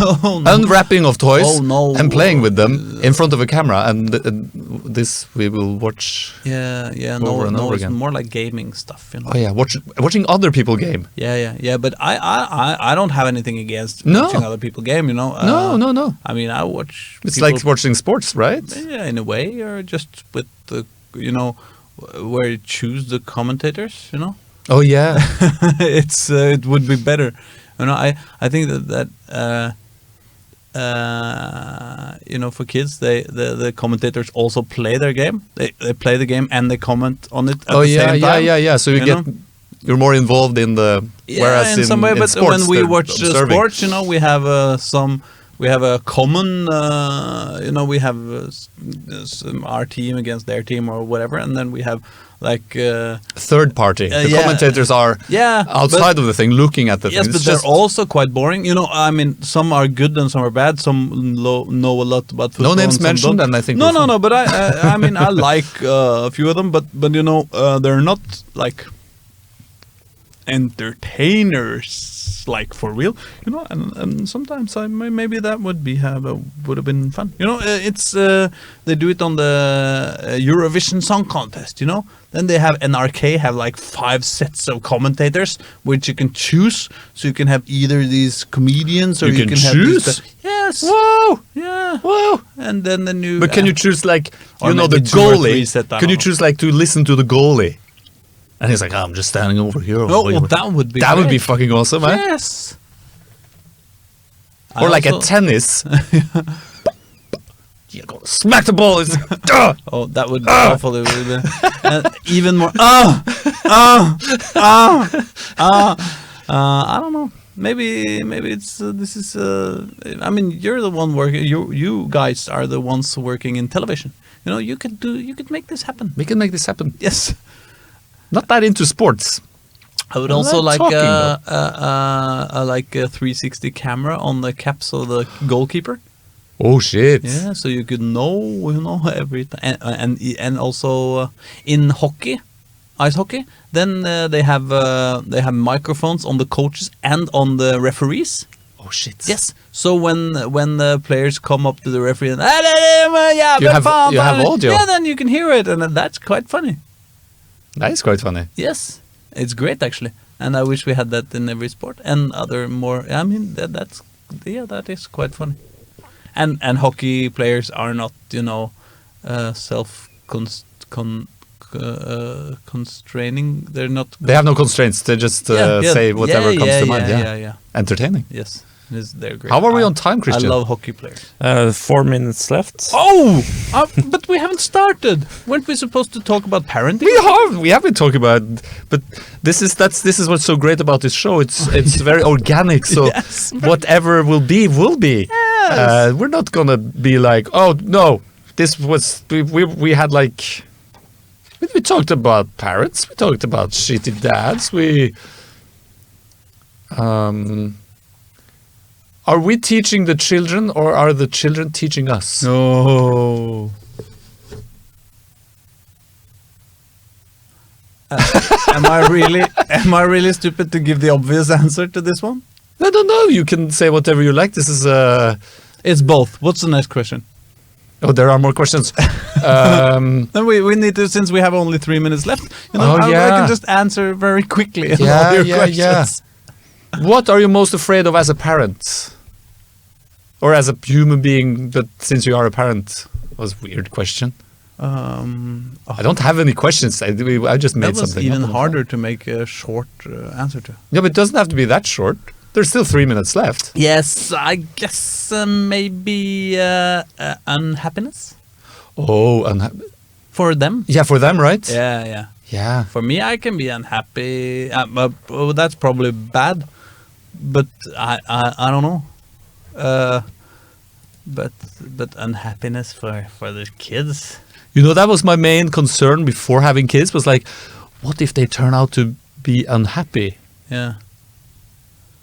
Unwrapping of toys and playing with them in front of a camera, and this we will watch. Yeah, over and over it's again. more like gaming stuff, you know. Oh yeah, watching other people game. Yeah. But I don't have anything against No. watching other people game, you know. No. I mean, I watch. It's people, like watching sports, right? yeah, in a way, or just with the, you know, where you choose the commentators, you know. Oh yeah. It would be better, you know. I think that you know, for kids, the commentators also play their game. They play the game and they comment on it at the same time. Yeah. So you're more involved in the in some way. But sports, when we watch observing. sports, you know, we have some We have a common, we have our team against their team or whatever, and then we have like third party. The commentators are outside of the thing, looking at the thing. Yes, but they're also quite boring. I mean, some are good and some are bad. Some know a lot about football. No names mentioned, and I think no. But I mean, I like a few of them, but they're not like entertainers, like for real, and sometimes maybe that would have been fun. It's they do it on the Eurovision Song Contest. Then they have NRK have like 5 sets of commentators which you can choose, so you can have either these comedians or you can choose. Have these, yes. Whoa. Yeah. Whoa. And then the new. But can you choose like or the maybe 2 or 3 set, goalie? Can you choose like to listen to the goalie? And he's like, I'm just standing over here. That would be. That would be fucking awesome, man. Yes. Or like at tennis. You're gonna smack the ball. It's like, oh, that would be awful. It would be, even more. I don't know. Maybe it's this is. I mean, you're the one working. You guys are the ones working in television. You could make this happen. We can make this happen. Yes. Not that into sports. I would also like a 360 camera on the caps of the goalkeeper. Oh shit! Yeah, so you could know everything, and also in hockey, ice hockey. Then they have microphones on the coaches and on the referees. Oh shit! Yes. So when the players come up to the referee and you have audio. Yeah, then you can hear it, and that's quite funny. That is quite funny. Yes, it's great actually, and I wish we had that in every sport and other more. I mean that is quite funny, and hockey players are not constraining. They're not. They have no constraints. They just say whatever comes to mind. Yeah. Entertaining. Yes. They're great. How are we on time, Kristian? I love hockey players. 4 minutes left. Oh, but we haven't started. Weren't we supposed to talk about parenting? We have been talking about, but this is what's so great about this show. It's very organic. So yes, whatever will be. Yes. We're not gonna be like, oh no, this was we had like. We talked about parents. We talked about shitty dads. Are we teaching the children, or are the children teaching us? No. Am I really stupid to give the obvious answer to this one? I don't know. You can say whatever you like. This is It's both. What's the next question? Oh, there are more questions. Then we need to, since we have only 3 minutes left. I can just answer very quickly. All your questions. What are you most afraid of as a parent? Or as a human being, but since you are a parent, was a weird question. I don't have any questions. I just made something up. That was even harder to make a short answer to. Yeah, but it doesn't have to be that short. There's still 3 minutes left. Yes, I guess maybe unhappiness. Oh, for them? Yeah, for them, right? Yeah. For me, I can be unhappy. That's probably bad, but I don't know. But unhappiness for the kids. That was my main concern before having kids. Was like, what if they turn out to be unhappy? Yeah.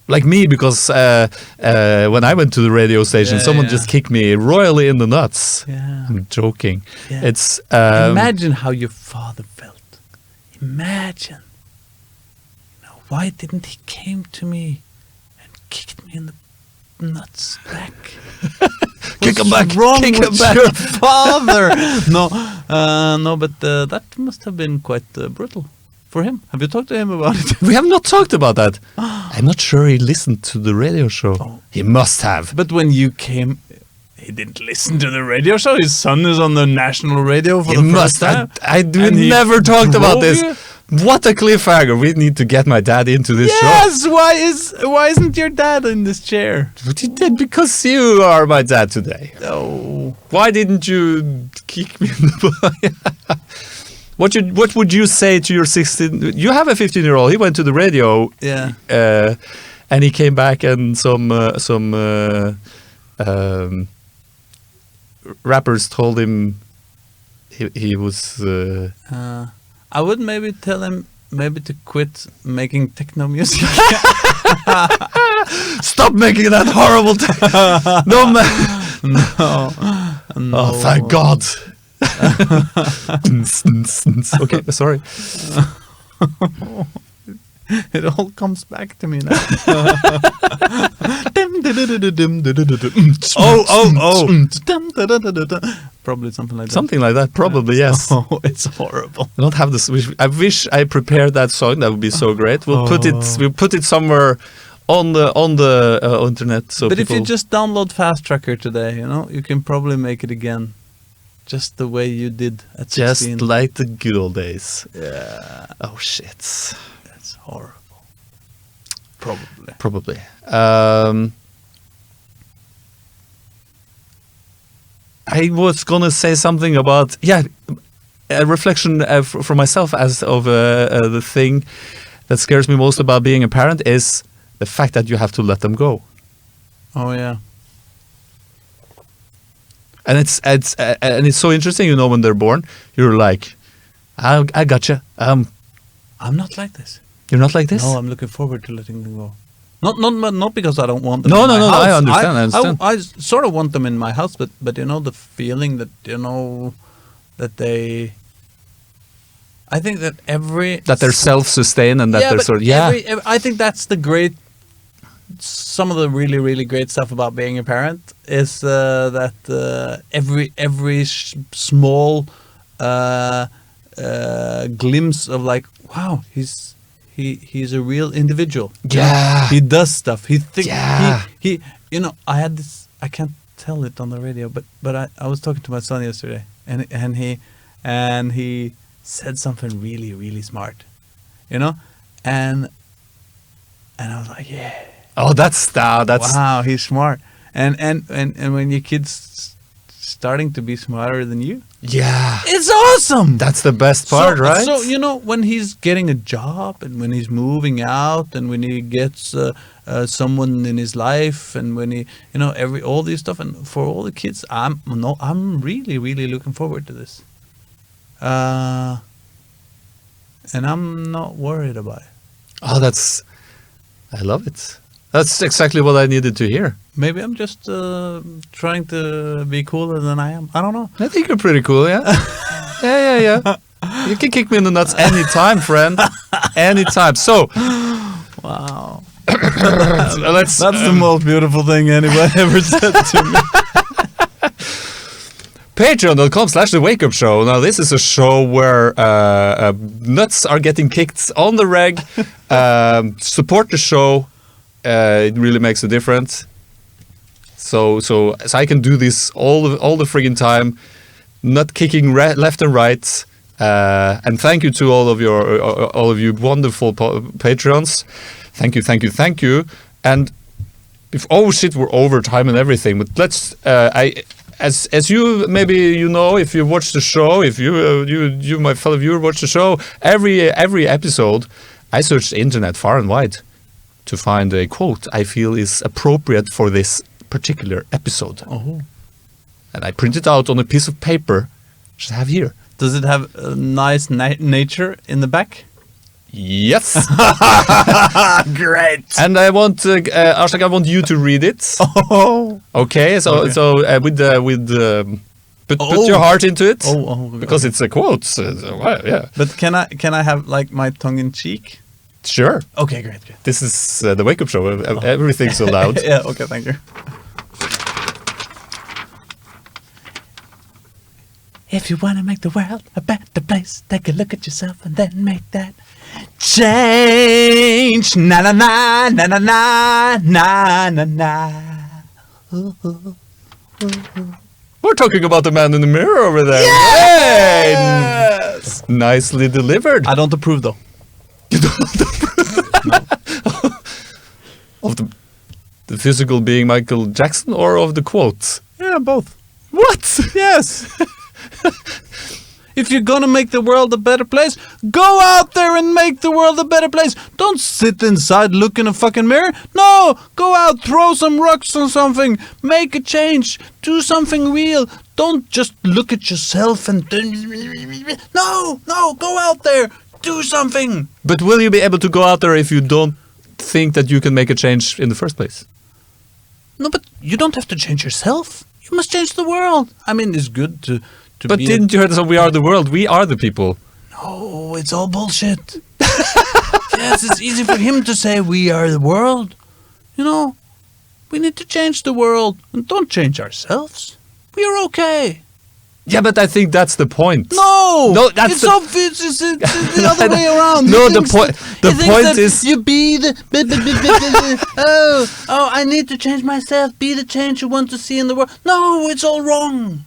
Like me, because when I went to the radio station, someone just kicked me royally in the nuts. Yeah. I'm joking. Yeah. It's imagine how your father felt. Imagine. Why didn't he came to me and kicked me in the nuts back? Kick him back. Wrong Kick with him back. your father? No, but that must have been quite brutal for him. Have you talked to him about it? We have not talked about that. I'm not sure he listened to the radio show. Oh. He must have. But when you came, he didn't listen to the radio show. His son is on the national radio for the first time. We never talked about this. What a cliffhanger! We need to get my dad into this show. Yes. Why isn't your dad in this chair? But you did, because you are my dad today. Oh. Why didn't you kick me in the What would you say to your 16? You have a 15-year-old. He went to the radio. Yeah. And he came back, and some rappers told him he was. I would maybe tell him maybe to quit making techno music. Stop making that horrible. No man. No. Oh, thank God. Okay, sorry. It all comes back to me now. Probably something like that. Something like that, probably, yes. Oh, it's horrible. I don't have this. I wish I prepared that song. That would be so great. We'll put it somewhere on the internet. So but if you just download Fast Tracker today, you know, you can probably make it again, just the way you did at 16. Just like the good old days. Yeah. Oh shit. That's horrible. Probably. I was gonna say something about a reflection for myself as of the thing that scares me most about being a parent is the fact that you have to let them go. Oh yeah. And it's so interesting, you know, when they're born, you're like, I gotcha. I'm not like this. You're not like this? No, I'm looking forward to letting them go. Not because I don't want them. No, in my house. I understand. I sort of want them in my house, but you know the feeling that that they. I think that that they're self-sustained and that they're sort of I think that's the great. Some of the really, really great stuff about being a parent is that every small glimpse of like, wow, he's a real individual. Yeah, he does stuff. He thinks. Yeah. He you know, I had this. I can't tell it on the radio, but I was talking to my son yesterday, and he said something really, really smart, you know, and I was like, yeah. Oh, that's wow, he's smart. And when your kid's starting to be smarter than you, yeah, it's awesome. That's the best part, right? So you know, when he's getting a job and when he's moving out and when he gets someone in his life and when he, you know, all this stuff, and for all the kids, I'm really, really looking forward to this. And I'm not worried about it. Oh, I love it. That's exactly what I needed to hear. Maybe I'm just trying to be cooler than I am. I don't know. I think you're pretty cool, yeah. Yeah. You can kick me in the nuts anytime, friend. Anytime. So, wow. That's the most beautiful thing anybody ever said to me. Patreon.com/The WakeUp Show. Now, this is a show where nuts are getting kicked on the reg. Support the show. It really makes a difference. So I can do this all the friggin' time, not kicking left and right. And thank you to all of you wonderful Patreons. Thank you. And if we're over time and everything, but let's as you maybe you know, if you watch the show, if you my fellow viewer watch the show, every episode I search the internet far and wide to find a quote I feel is appropriate for this particular episode. Oh. And I print it out on a piece of paper, which I have here. Does it have a nice nature in the back? Yes. Great. And I want Aslak, I want you to read it. Oh. Okay. Put your heart into it. Because it's a quote. Yeah. But can I have like my tongue in cheek? Sure. Okay, great. This is the WakeUp Show. Everything's allowed. Yeah, okay, thank you. If you want to make the world a better place, take a look at yourself and then make that change. Na na na na na na na na na. We're talking about the man in the mirror over there. Yes! Hey! Nicely delivered. I don't approve though. You don't of the physical being Michael Jackson or of the quotes? Yeah, both. What? Yes. If you're gonna make the world a better place, go out there and make the world a better place. Don't sit inside, look in a fucking mirror. No, go out, throw some rocks on something, make a change, do something real. Don't just look at yourself and... No, go out there, do something. But will you be able to go out there if you don't think that you can make a change in the first place? No, but you don't have to change yourself. You must change the world. I mean, it's good to But be... didn't you hear that we are the world? We are the people. No, it's all bullshit. Yes, it's easy for him to say we are the world. You know, we need to change the world and don't change ourselves. We are okay. Yeah, but I think that's the point. No, that's it's the- obvious. It's the other way around. No, He the thinks point- that- the he thinks point that is- you be the I need to change myself. Be the change you want to see in the world. No, it's all wrong.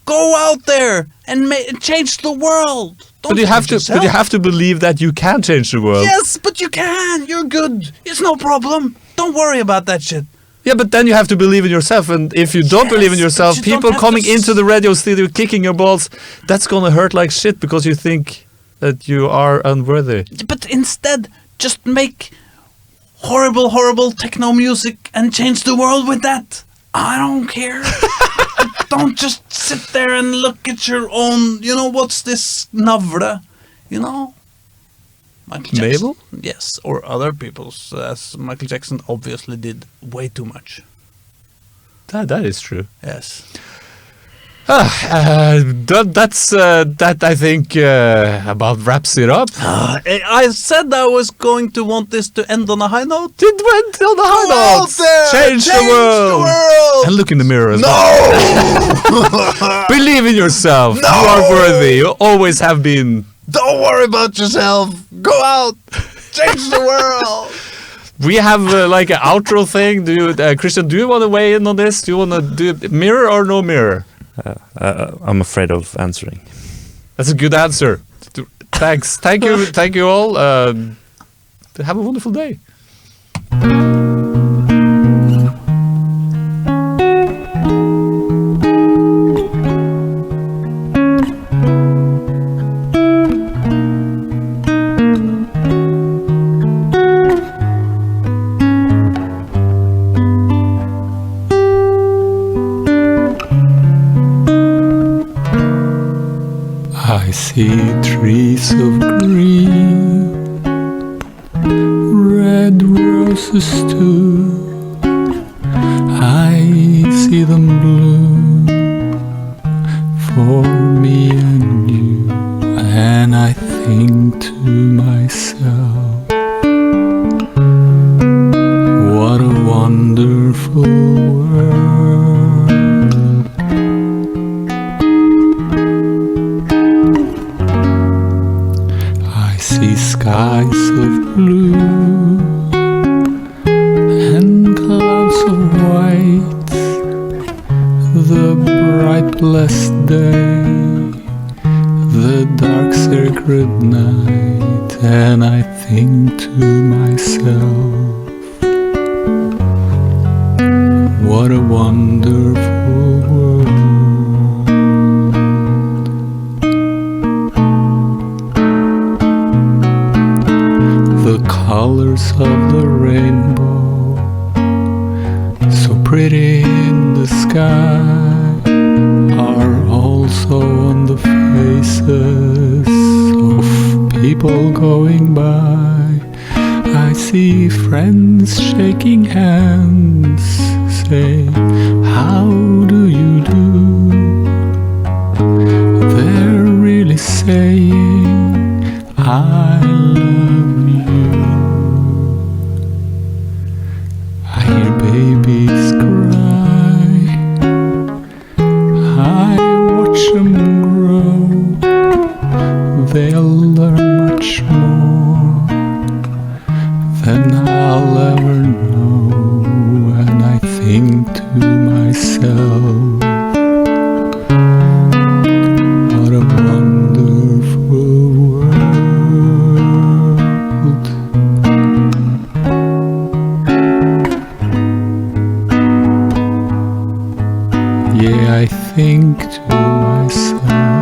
Go out there and change the world. Don't But you have change to. But you yourself. have to believe that you can change the world. Yes, but you can. You're good. It's no problem. Don't worry about that shit. Yeah, but then you have to believe in yourself, and if you don't Yes, believe in but yourself, you don't people have coming to into the radio studio kicking your balls, that's gonna hurt like shit because you think that you are unworthy. But instead, just make horrible techno music and change the world with that. I don't care. Don't just sit there and look at your own, what's this navle, Michael Jackson. Navel? Yes, or other people's, as Michael Jackson obviously did way too much. That is true. Yes. That I think about wraps it up. I said I was going to want this to end on a high note. It went on the high Go out notes. there, Change the world. And look in the mirror as well. Believe in yourself. You are worthy. You always have been. Don't worry about yourself. Go out. Change the world. We have like an outro thing. Do you, Kristian? Do you want to weigh in on this? Do you want to do mirror or no mirror? I'm afraid of answering. That's a good answer. Thanks. Thank you all. Have a wonderful day. I see trees of green, red roses too. I see them bloom for me and you, and I think to myself, what a wonderful world. See skies of blue and clouds of white, the bright blessed day, the dark sacred night, and I think to myself, what a wonderful world. The colors of the rainbow, so pretty in the sky, are also on the faces of people going by. I see friends shaking hands, saying, how do you do? They're really saying, I love you. I hear babies cry, I watch them grow. They'll learn much more than I'll ever know, and I think to myself, what a wonderful world. Yeah, I think to myself,